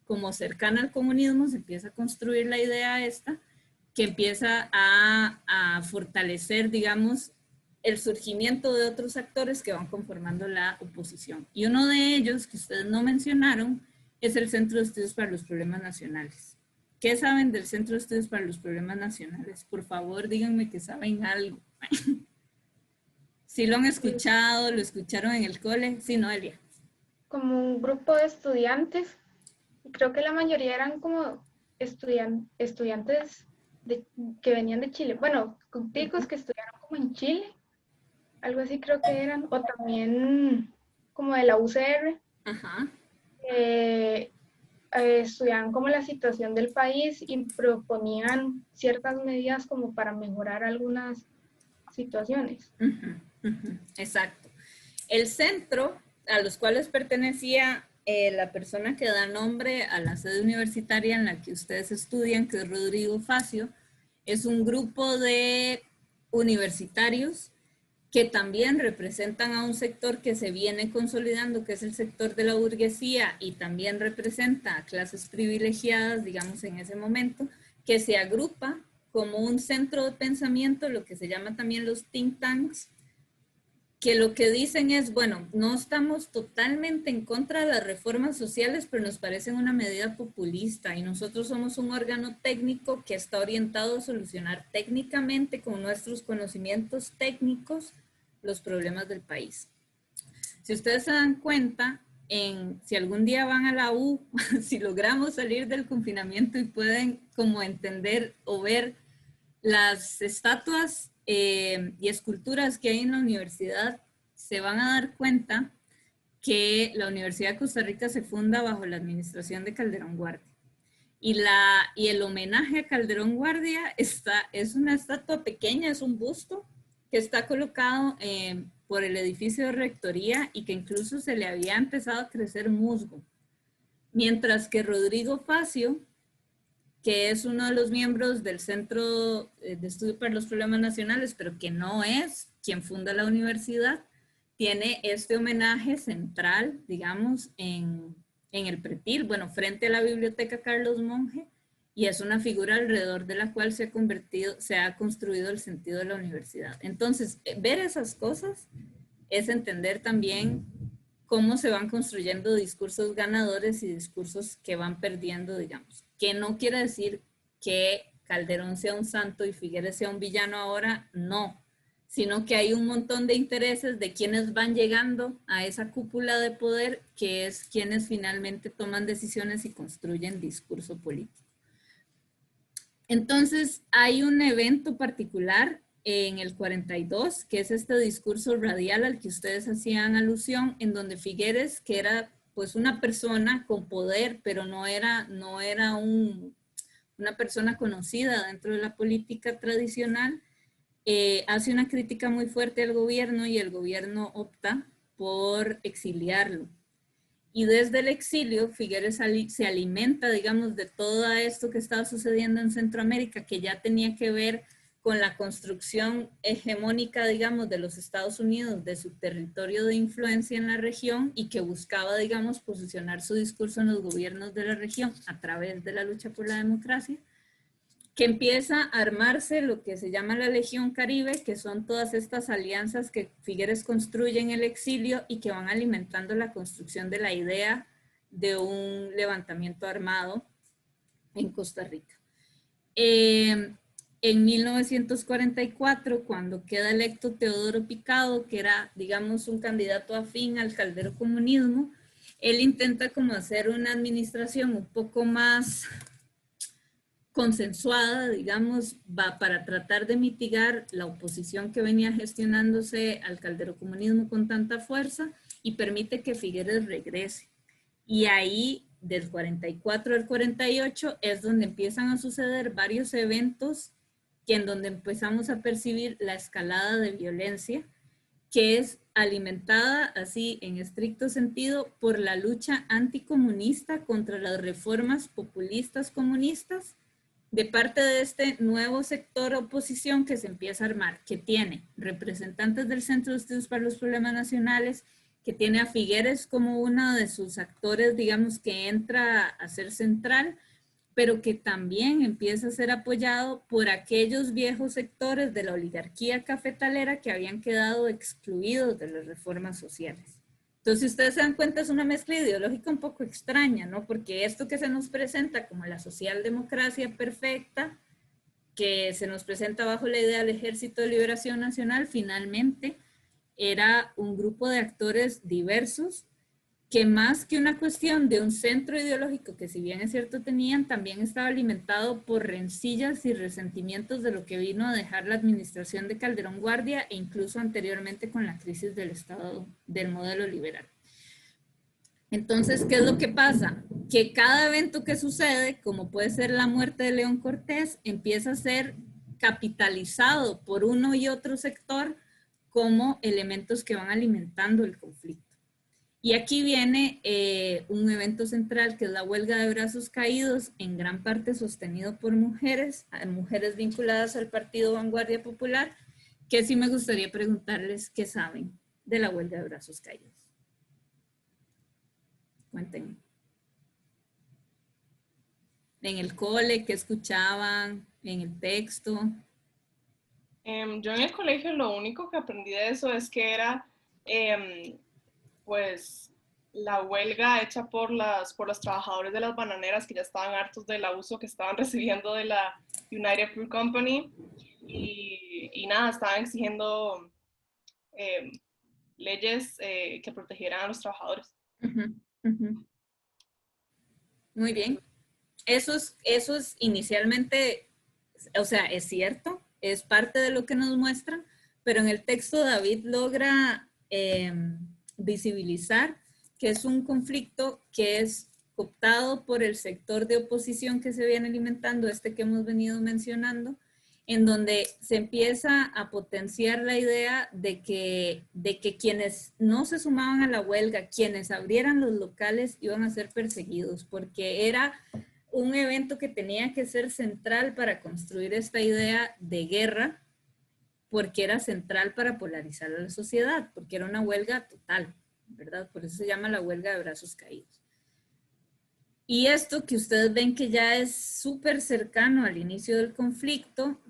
como cercana al comunismo. Se empieza a construir la idea esta, que empieza a fortalecer, digamos, el surgimiento de otros actores que van conformando la oposición. Y uno de ellos, que ustedes no mencionaron, es el Centro de Estudios para los Problemas Nacionales. ¿Qué saben del Centro de Estudios para los Problemas Nacionales? Por favor, díganme que saben algo. Si lo han escuchado, lo escucharon en el cole. Sí, Noelia. Como un grupo de estudiantes, creo que la mayoría eran como estudiantes que venían de Chile, bueno, ticos que estudiaron como en Chile, algo así creo que eran, o también como de la UCR. Ajá. Estudiaban como la situación del país y proponían ciertas medidas como para mejorar algunas situaciones. Exacto. El centro a los cuales pertenecía la persona que da nombre a la sede universitaria en la que ustedes estudian, que es Rodrigo Facio, es un grupo de universitarios que también representan a un sector que se viene consolidando, que es el sector de la burguesía, y también representa a clases privilegiadas, digamos, en ese momento, que se agrupa como un centro de pensamiento, lo que se llama también los think tanks, que lo que dicen es, bueno, no estamos totalmente en contra de las reformas sociales, pero nos parecen una medida populista, y nosotros somos un órgano técnico que está orientado a solucionar técnicamente con nuestros conocimientos técnicos los problemas del país. Si ustedes se dan cuenta, si algún día van a la U, si logramos salir del confinamiento y pueden como entender o ver las estatuas y esculturas que hay en la universidad, se van a dar cuenta que la Universidad de Costa Rica se funda bajo la administración de Calderón Guardia. Y el homenaje a Calderón Guardia es una estatua pequeña, es un busto que está colocado por el edificio de rectoría y que incluso se le había empezado a crecer musgo. Mientras que Rodrigo Facio, que es uno de los miembros del Centro de Estudio para los Problemas Nacionales, pero que no es quien funda la universidad, tiene este homenaje central, digamos, en el pretil, bueno, frente a la Biblioteca Carlos Monge, y es una figura alrededor de la cual se ha construido el sentido de la universidad. Entonces, ver esas cosas es entender también cómo se van construyendo discursos ganadores y discursos que van perdiendo, digamos. Que no quiere decir que Calderón sea un santo y Figueres sea un villano ahora, no. Sino que hay un montón de intereses de quienes van llegando a esa cúpula de poder, que es quienes finalmente toman decisiones y construyen discurso político. Entonces, hay un evento particular en el 42, que es este discurso radial al que ustedes hacían alusión, en donde Figueres, que era pues una persona con poder, pero no era una persona conocida dentro de la política tradicional, hace una crítica muy fuerte al gobierno y el gobierno opta por exiliarlo. Y desde el exilio, Figueres se alimenta, digamos, de todo esto que estaba sucediendo en Centroamérica, que ya tenía que ver con la construcción hegemónica, digamos, de los Estados Unidos, de su territorio de influencia en la región, y que buscaba, digamos, posicionar su discurso en los gobiernos de la región a través de la lucha por la democracia, que empieza a armarse lo que se llama la Legión Caribe, que son todas estas alianzas que Figueres construye en el exilio y que van alimentando la construcción de la idea de un levantamiento armado en Costa Rica. En 1944, cuando queda electo Teodoro Picado, que era, digamos, un candidato afín al calderocomunismo, él intenta como hacer una administración un poco más consensuada, digamos, para tratar de mitigar la oposición que venía gestionándose al calderocomunismo con tanta fuerza, y permite que Figueres regrese. Y ahí, del 44 al 48, es donde empiezan a suceder varios eventos que en donde empezamos a percibir la escalada de violencia, que es alimentada así en estricto sentido por la lucha anticomunista contra las reformas populistas comunistas de parte de este nuevo sector oposición que se empieza a armar, que tiene representantes del Centro de Estudios para los Problemas Nacionales, que tiene a Figueres como uno de sus actores, digamos, que entra a ser central, pero que también empieza a ser apoyado por aquellos viejos sectores de la oligarquía cafetalera que habían quedado excluidos de las reformas sociales. Entonces, si ustedes se dan cuenta, es una mezcla ideológica un poco extraña, ¿no? Porque esto que se nos presenta como la socialdemocracia perfecta, que se nos presenta bajo la idea del Ejército de Liberación Nacional, finalmente era un grupo de actores diversos que, más que una cuestión de un centro ideológico que, si bien es cierto tenían, también estaba alimentado por rencillas y resentimientos de lo que vino a dejar la administración de Calderón Guardia, e incluso anteriormente con la crisis del Estado, del modelo liberal. Entonces, ¿qué es lo que pasa? Que cada evento que sucede, como puede ser la muerte de León Cortés, empieza a ser capitalizado por uno y otro sector como elementos que van alimentando el conflicto. Y aquí viene un evento central que es la huelga de brazos caídos, en gran parte sostenido por mujeres vinculadas al Partido Vanguardia Popular, que sí me gustaría preguntarles qué saben de la huelga de brazos caídos. Cuéntenme. En el cole, ¿qué escuchaban? En el texto. Yo en el colegio lo único que aprendí de eso es que era pues la huelga hecha por los trabajadores de las bananeras que ya estaban hartos del abuso que estaban recibiendo de la United Fruit Company y nada, estaban exigiendo leyes que protegieran a los trabajadores. Muy bien. Eso es inicialmente, o sea, es cierto, es parte de lo que nos muestran, pero en el texto David logra visibilizar que es un conflicto que es cooptado por el sector de oposición que se viene alimentando, que hemos venido mencionando, en donde se empieza a potenciar la idea de que quienes no se sumaban a la huelga, quienes abrieran los locales, iban a ser perseguidos, porque era un evento que tenía que ser central para construir esta idea de guerra, porque era central para polarizar a la sociedad, porque era una huelga total, ¿verdad? Por eso se llama la huelga de brazos caídos. Y esto que ustedes ven que ya es súper cercano al inicio del conflicto,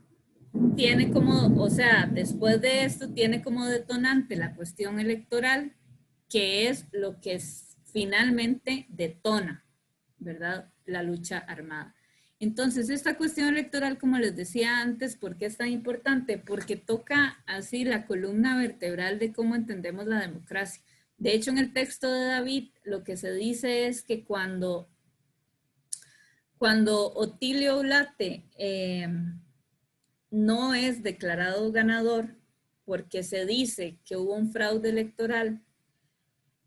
tiene como, o sea, después de esto tiene como detonante la cuestión electoral, que es lo que finalmente detona, ¿verdad? La lucha armada. Entonces, esta cuestión electoral, como les decía antes, ¿por qué es tan importante? Porque toca así la columna vertebral de cómo entendemos la democracia. De hecho, en el texto de David, lo que se dice es que cuando Otilio Ulate no es declarado ganador porque se dice que hubo un fraude electoral,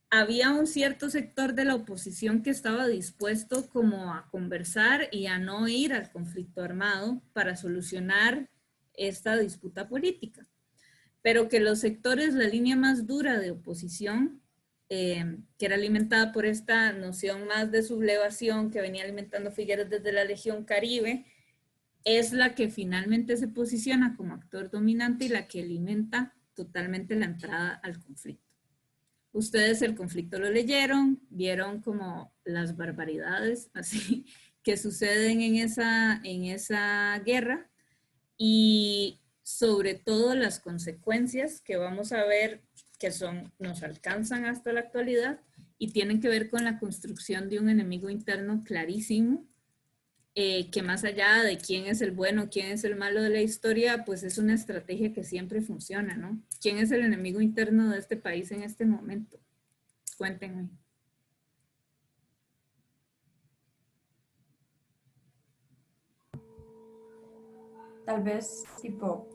había un cierto sector de la oposición que estaba dispuesto como a conversar y a no ir al conflicto armado para solucionar esta disputa política. Pero que los sectores, la línea más dura de oposición, que era alimentada por esta noción más de sublevación que venía alimentando Figueres desde la Legión Caribe, es la que finalmente se posiciona como actor dominante y la que alimenta totalmente la entrada al conflicto. Ustedes el conflicto lo leyeron, vieron como las barbaridades así que suceden en esa guerra y sobre todo las consecuencias que vamos a ver que nos alcanzan hasta la actualidad y tienen que ver con la construcción de un enemigo interno clarísimo, que más allá de quién es el bueno, quién es el malo de la historia, pues es una estrategia que siempre funciona, ¿no? ¿Quién es el enemigo interno de este país en este momento? Cuéntenme. Tal vez tipo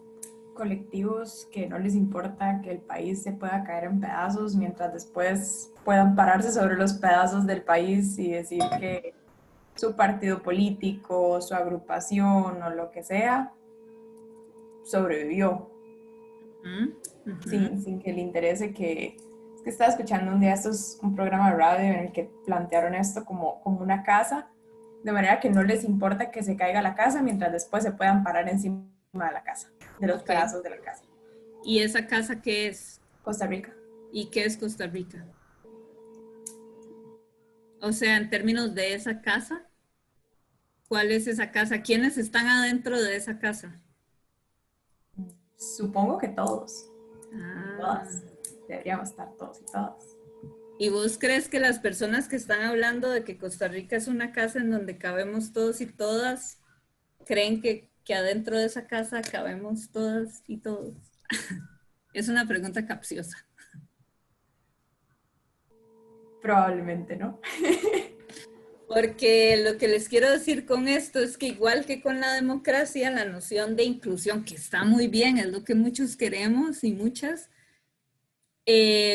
colectivos que no les importa que el país se pueda caer en pedazos mientras después puedan pararse sobre los pedazos del país y decir que su partido político, su agrupación o lo que sea sobrevivió. Sin que le interese que... Es que estaba escuchando un día, esto es un programa de radio en el que plantearon esto como una casa, de manera que no les importa que se caiga la casa mientras después se puedan parar encima de la casa, de los pedazos de la casa. ¿Y esa casa qué es? Costa Rica. ¿Y qué es Costa Rica? O sea, en términos de esa casa, ¿cuál es esa casa? ¿Quiénes están adentro de esa casa? Supongo que todos. Todas. Deberíamos estar todos y todas. ¿Y vos crees que las personas que están hablando de que Costa Rica es una casa en donde cabemos todos y todas, creen que adentro de esa casa cabemos todas y todos? Es una pregunta capciosa. Probablemente no. Porque lo que les quiero decir con esto es que igual que con la democracia, la noción de inclusión, que está muy bien, es lo que muchos queremos y muchas,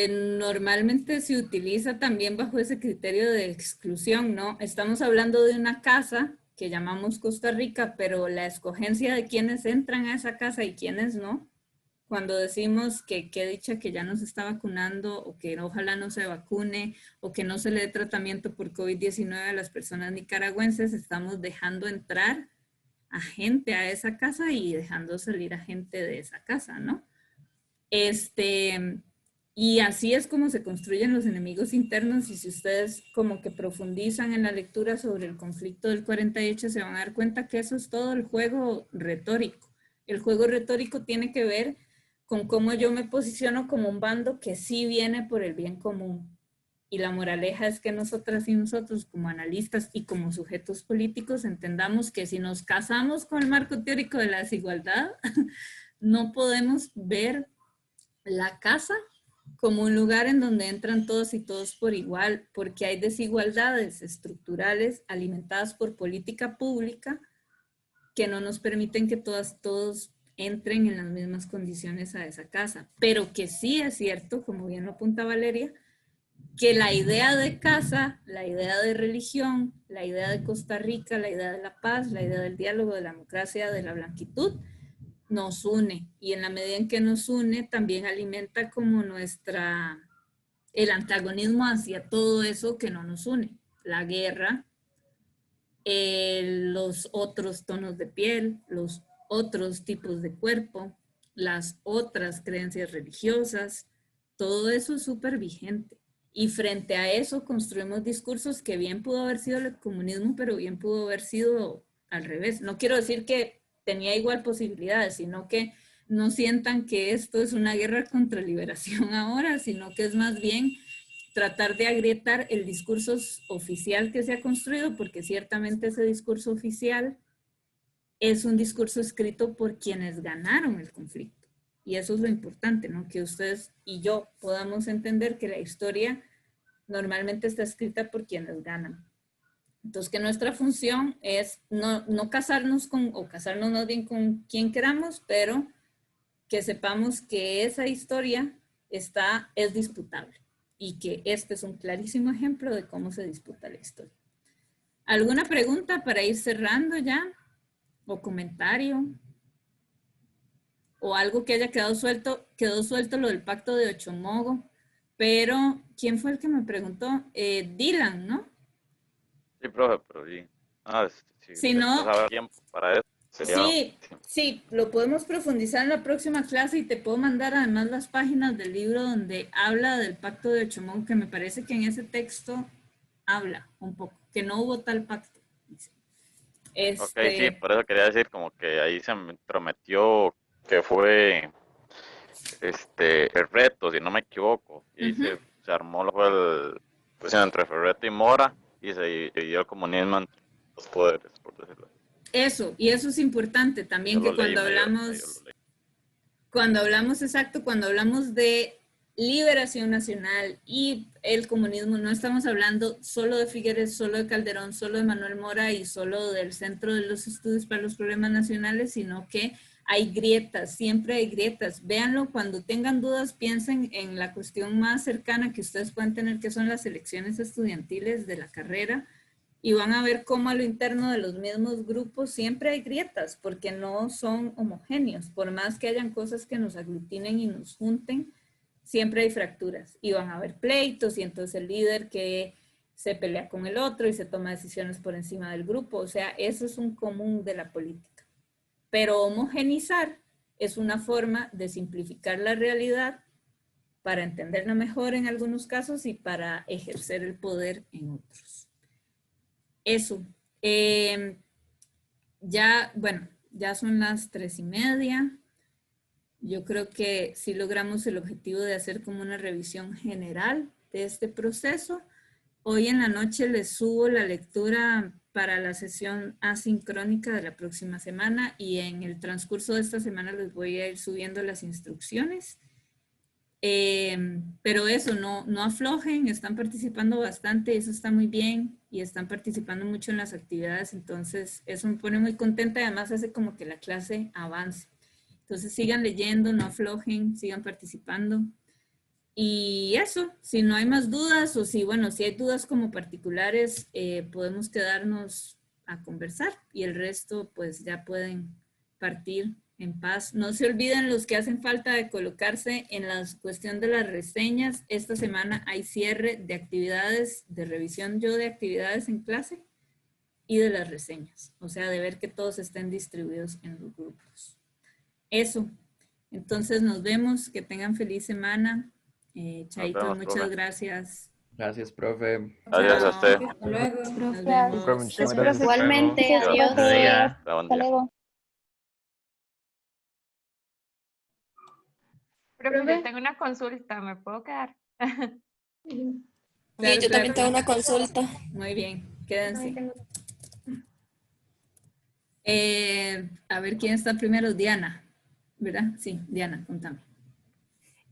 normalmente se utiliza también bajo ese criterio de exclusión, ¿no? Estamos hablando de una casa que llamamos Costa Rica, pero la escogencia de quienes entran a esa casa y quienes no, cuando decimos que qué dicha que ya no se está vacunando o que ojalá no se vacune o que no se le dé tratamiento por COVID-19 a las personas nicaragüenses, estamos dejando entrar a gente a esa casa y dejando salir a gente de esa casa, ¿no? Y así es como se construyen los enemigos internos, y si ustedes como que profundizan en la lectura sobre el conflicto del 48 se van a dar cuenta que eso es todo el juego retórico. El juego retórico tiene que ver con cómo yo me posiciono como un bando que sí viene por el bien común. Y la moraleja es que nosotras y nosotros como analistas y como sujetos políticos entendamos que si nos casamos con el marco teórico de la desigualdad, no podemos ver la casa como un lugar en donde entran todos y todos por igual, porque hay desigualdades estructurales alimentadas por política pública que no nos permiten que todos entren en las mismas condiciones a esa casa. Pero que sí es cierto, como bien lo apunta Valeria, que la idea de casa, la idea de religión, la idea de Costa Rica, la idea de la paz, la idea del diálogo, de la democracia, de la blanquitud, nos une, y en la medida en que nos une también alimenta como el antagonismo hacia todo eso que no nos une, la guerra, los otros tonos de piel, los otros tipos de cuerpo, las otras creencias religiosas, todo eso es súper vigente. Y frente a eso construimos discursos que bien pudo haber sido el comunismo, pero bien pudo haber sido al revés. No quiero decir que tenía igual posibilidades, sino que no sientan que esto es una guerra contra liberación ahora, sino que es más bien tratar de agrietar el discurso oficial que se ha construido, porque ciertamente ese discurso oficial es un discurso escrito por quienes ganaron el conflicto. Y eso es lo importante, ¿no? Que ustedes y yo podamos entender que la historia normalmente está escrita por quienes ganan. Entonces, que nuestra función es no casarnos o casarnos más bien con quien queramos, pero que sepamos que esa historia es disputable y que este es un clarísimo ejemplo de cómo se disputa la historia. ¿Alguna pregunta para ir cerrando ya? ¿O comentario? ¿O algo que haya quedado suelto? Quedó suelto lo del pacto de Ochomogo, pero ¿quién fue el que me preguntó? Dylan, ¿no? Sí, profe, pero sí. Si no, habrá tiempo para eso. Sí, lo podemos profundizar en la próxima clase y te puedo mandar además las páginas del libro donde habla del pacto de Ochomogo, que me parece que en ese texto habla un poco, que no hubo tal pacto. Ok, sí, por eso quería decir como que ahí se me prometió que fue Ferreto, si no me equivoco, y se armó pues, entre Ferreto y Mora, y se dividió el comunismo entre los poderes, por decirlo así. Eso, y eso es importante también, que cuando hablamos de liberación nacional y el comunismo, no estamos hablando solo de Figueres, solo de Calderón, solo de Manuel Mora y solo del Centro de los Estudios para los Problemas Nacionales, sino que hay grietas, siempre hay grietas. Véanlo, cuando tengan dudas, piensen en la cuestión más cercana que ustedes pueden tener, que son las elecciones estudiantiles de la carrera, y van a ver cómo a lo interno de los mismos grupos siempre hay grietas, porque no son homogéneos. Por más que hayan cosas que nos aglutinen y nos junten, siempre hay fracturas. Y van a haber pleitos, y entonces el líder que se pelea con el otro y se toma decisiones por encima del grupo. O sea, eso es un común de la política. Pero homogenizar es una forma de simplificar la realidad para entenderla mejor en algunos casos y para ejercer el poder en otros. Eso. Ya son las 3:30. Yo creo que sí logramos el objetivo de hacer como una revisión general de este proceso. Hoy en la noche les subo la lectura para la sesión asincrónica de la próxima semana, y en el transcurso de esta semana les voy a ir subiendo las instrucciones. Pero eso, no aflojen, están participando bastante, eso está muy bien, y están participando mucho en las actividades, entonces eso me pone muy contenta y además hace como que la clase avance. Entonces sigan leyendo, no aflojen, sigan participando. Y eso, si no hay más dudas, o si hay dudas como particulares, podemos quedarnos a conversar y el resto pues ya pueden partir en paz. No se olviden los que hacen falta de colocarse en la cuestión de las reseñas. Esta semana hay cierre de actividades, de revisión yo de actividades en clase y de las reseñas. O sea, de ver que todos estén distribuidos en los grupos. Eso. Entonces nos vemos. Que tengan feliz semana. Chaito, muchas gracias. Gracias, profe. Gracias a usted. Hasta luego. Nos Gracias. vemos. Igualmente, adiós. Buen día. Profe, yo tengo una consulta, ¿me puedo quedar? Sí, yo también tengo una consulta. Muy bien, quédense. A ver quién está primero, Diana, ¿verdad? Sí, Diana, contame.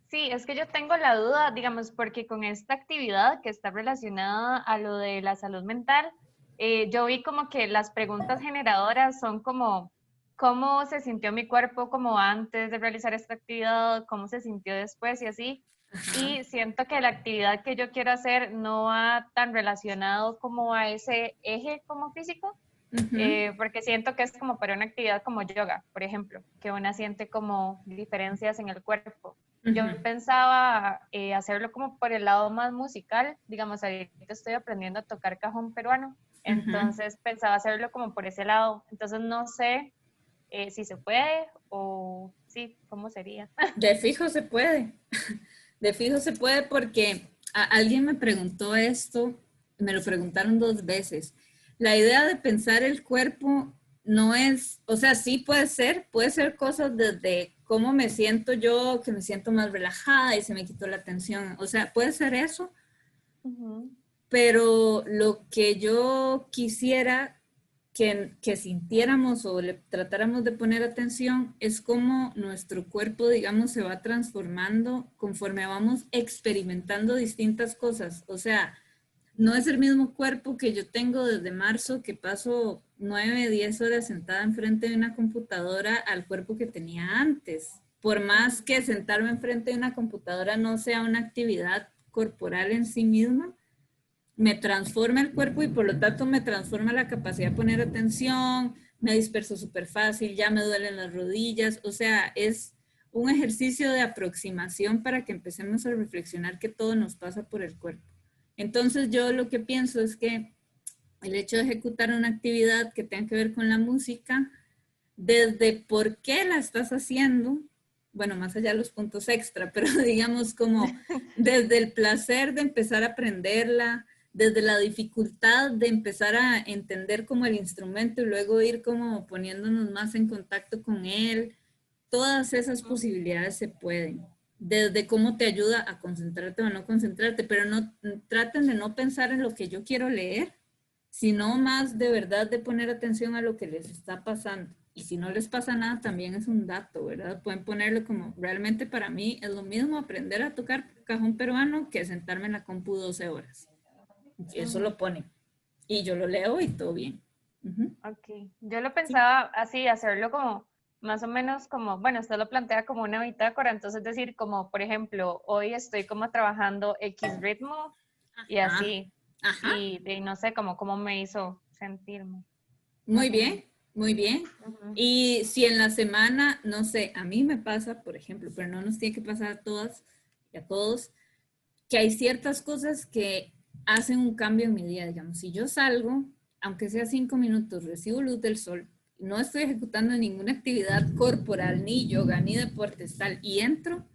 Sí, es que yo tengo la duda, digamos, porque con esta actividad que está relacionada a lo de la salud mental, yo vi como que las preguntas generadoras son como, ¿cómo se sintió mi cuerpo como antes de realizar esta actividad? ¿Cómo se sintió después? Y así. Y siento que la actividad que yo quiero hacer no va tan relacionado como a ese eje como físico, porque siento que es como para una actividad como yoga, por ejemplo, que una siente como diferencias en el cuerpo. Yo pensaba hacerlo como por el lado más musical, digamos, ahorita estoy aprendiendo a tocar cajón peruano, entonces pensaba hacerlo como por ese lado, entonces no sé si se puede o sí, ¿cómo sería? De fijo se puede, de fijo se puede porque alguien me preguntó esto, me lo preguntaron 2 veces. La idea de pensar el cuerpo no es, o sea, sí puede ser cosas desde cómo me siento yo, que me siento más relajada y se me quitó la tensión, o sea, puede ser eso, pero lo que yo quisiera que sintiéramos o le tratáramos de poner atención es cómo nuestro cuerpo, digamos, se va transformando conforme vamos experimentando distintas cosas, o sea, no es el mismo cuerpo que yo tengo desde marzo, que paso 9, 10 horas sentada enfrente de una computadora al cuerpo que tenía antes. Por más que sentarme enfrente de una computadora no sea una actividad corporal en sí misma, me transforma el cuerpo y por lo tanto me transforma la capacidad de poner atención, me disperso súper fácil, ya me duelen las rodillas, o sea, es un ejercicio de aproximación para que empecemos a reflexionar que todo nos pasa por el cuerpo. Entonces yo lo que pienso es que el hecho de ejecutar una actividad que tenga que ver con la música, desde por qué la estás haciendo, bueno, más allá de los puntos extra, pero digamos como desde el placer de empezar a aprenderla, desde la dificultad de empezar a entender como el instrumento y luego ir como poniéndonos más en contacto con él, todas esas posibilidades se pueden. Desde cómo te ayuda a concentrarte o no concentrarte, pero no traten de no pensar en lo que yo quiero leer, sino más de verdad de poner atención a lo que les está pasando. Y si no les pasa nada, también es un dato, ¿verdad? Pueden ponerlo como, realmente para mí es lo mismo aprender a tocar cajón peruano que sentarme en la compu 12 horas. Eso lo ponen. Y yo lo leo y todo bien. Ok, yo lo pensaba así, hacerlo como más o menos como, bueno, usted lo plantea como una bitácora, entonces decir como, por ejemplo, hoy estoy como trabajando X ritmo y así, y no sé, como cómo me hizo sentirme. Muy bien, muy bien. Y si en la semana, no sé, a mí me pasa, por ejemplo, pero no nos tiene que pasar a todas y a todos, que hay ciertas cosas que hacen un cambio en mi día, digamos, si yo salgo, aunque sea 5 minutos, recibo luz del sol, no estoy ejecutando ninguna actividad corporal, ni yoga, ni deportes, tal, y entro,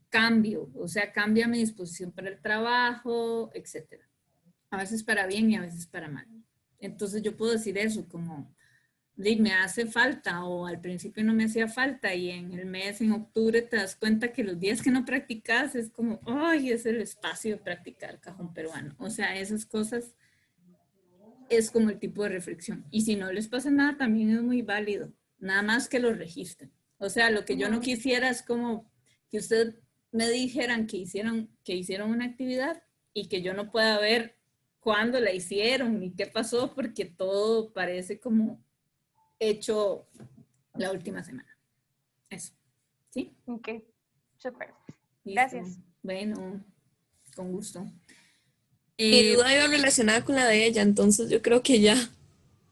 cambio, o sea, cambia mi disposición para el trabajo, etc. A veces para bien y a veces para mal. Entonces yo puedo decir eso, como, me hace falta, o al principio no me hacía falta, y en el mes, en octubre, te das cuenta que los días que no practicas es como, ay, es el espacio de practicar cajón peruano. O sea, esas cosas es como el tipo de reflexión. Y si no les pasa nada, también es muy válido. Nada más que lo registren. O sea, lo que yo no quisiera es como que usted me dijeran que hicieron una actividad y que yo no pueda ver cuándo la hicieron ni qué pasó, porque todo parece como hecho la última semana. Eso. ¿Sí? Ok, súper. Gracias. Bueno, con gusto. Mi duda iba relacionada con la de ella, entonces yo creo que ya.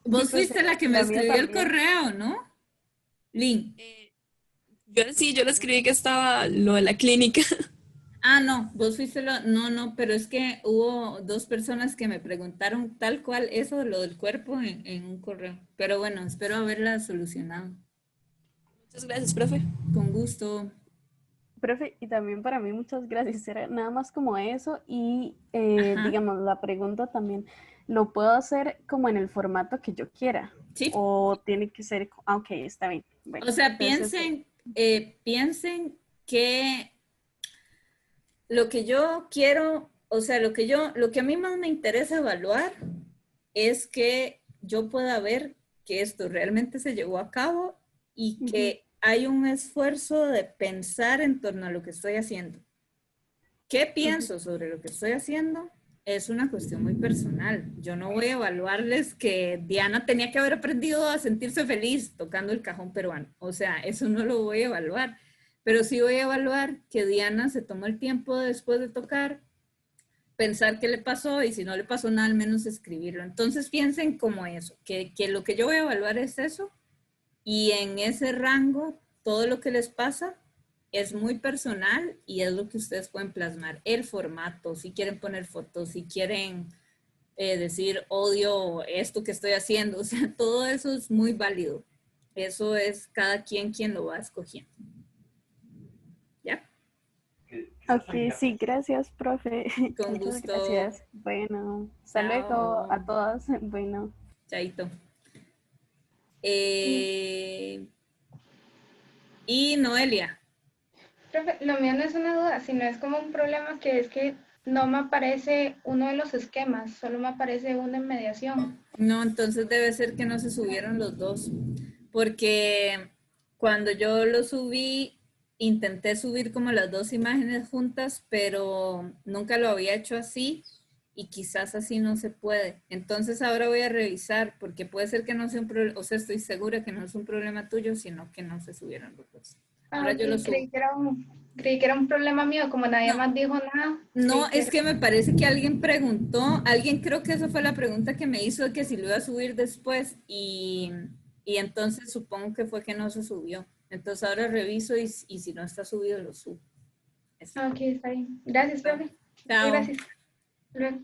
Vos fuiste la que me la mía escribió el también. correo, ¿no? Lynn. Yo le escribí que estaba lo de la clínica. Ah, no, vos fuiste no, pero es que hubo dos personas que me preguntaron tal cual eso, lo del cuerpo, en un correo. Pero bueno, espero haberla solucionado. Muchas gracias, profe. Con gusto. Profe, y también para mí muchas gracias. Era nada más como eso y digamos, la pregunta también, ¿lo puedo hacer como en el formato que yo quiera? Sí. ¿O tiene que ser, ok, está bien. Bueno, O sea, entonces, piensen que lo que yo quiero, o sea, lo que a mí más me interesa evaluar es que yo pueda ver que esto realmente se llevó a cabo y que hay un esfuerzo de pensar en torno a lo que estoy haciendo. ¿Qué pienso sobre lo que estoy haciendo? Es una cuestión muy personal. Yo no voy a evaluarles que Diana tenía que haber aprendido a sentirse feliz tocando el cajón peruano. O sea, eso no lo voy a evaluar. Pero sí voy a evaluar que Diana se tomó el tiempo después de tocar, pensar qué le pasó y si no le pasó nada, al menos escribirlo. Entonces piensen como eso, que lo que yo voy a evaluar es eso y en ese rango todo lo que les pasa es muy personal y es lo que ustedes pueden plasmar. El formato, si quieren poner fotos, si quieren decir odio esto que estoy haciendo, o sea, todo eso es muy válido. Eso es cada quien lo va escogiendo. ¿Ya? ok, sí, gracias, profe. Con Muchas gusto. gracias. Bueno, hasta luego a todas. Bueno. Chaito. Y Noelia. Profe, lo mío no es una duda, sino es como un problema que es que no me aparece uno de los esquemas, solo me aparece uno en mediación. No, entonces debe ser que no se subieron los dos, porque cuando yo lo subí, intenté subir como las dos imágenes juntas, pero nunca lo había hecho así y quizás así no se puede. Entonces ahora voy a revisar, porque puede ser que no sea un problema, o sea, estoy segura que no es un problema tuyo, sino que no se subieron los dos. Ahora yo lo subo. Creí que era un problema mío, como nadie más dijo nada. No, es que me parece que alguien preguntó, alguien creo que esa fue la pregunta que me hizo, que si lo iba a subir después y entonces supongo que fue que no se subió. Entonces ahora reviso y si no está subido lo subo. Ok, está bien. Gracias, profe. Chao. Gracias. Luego.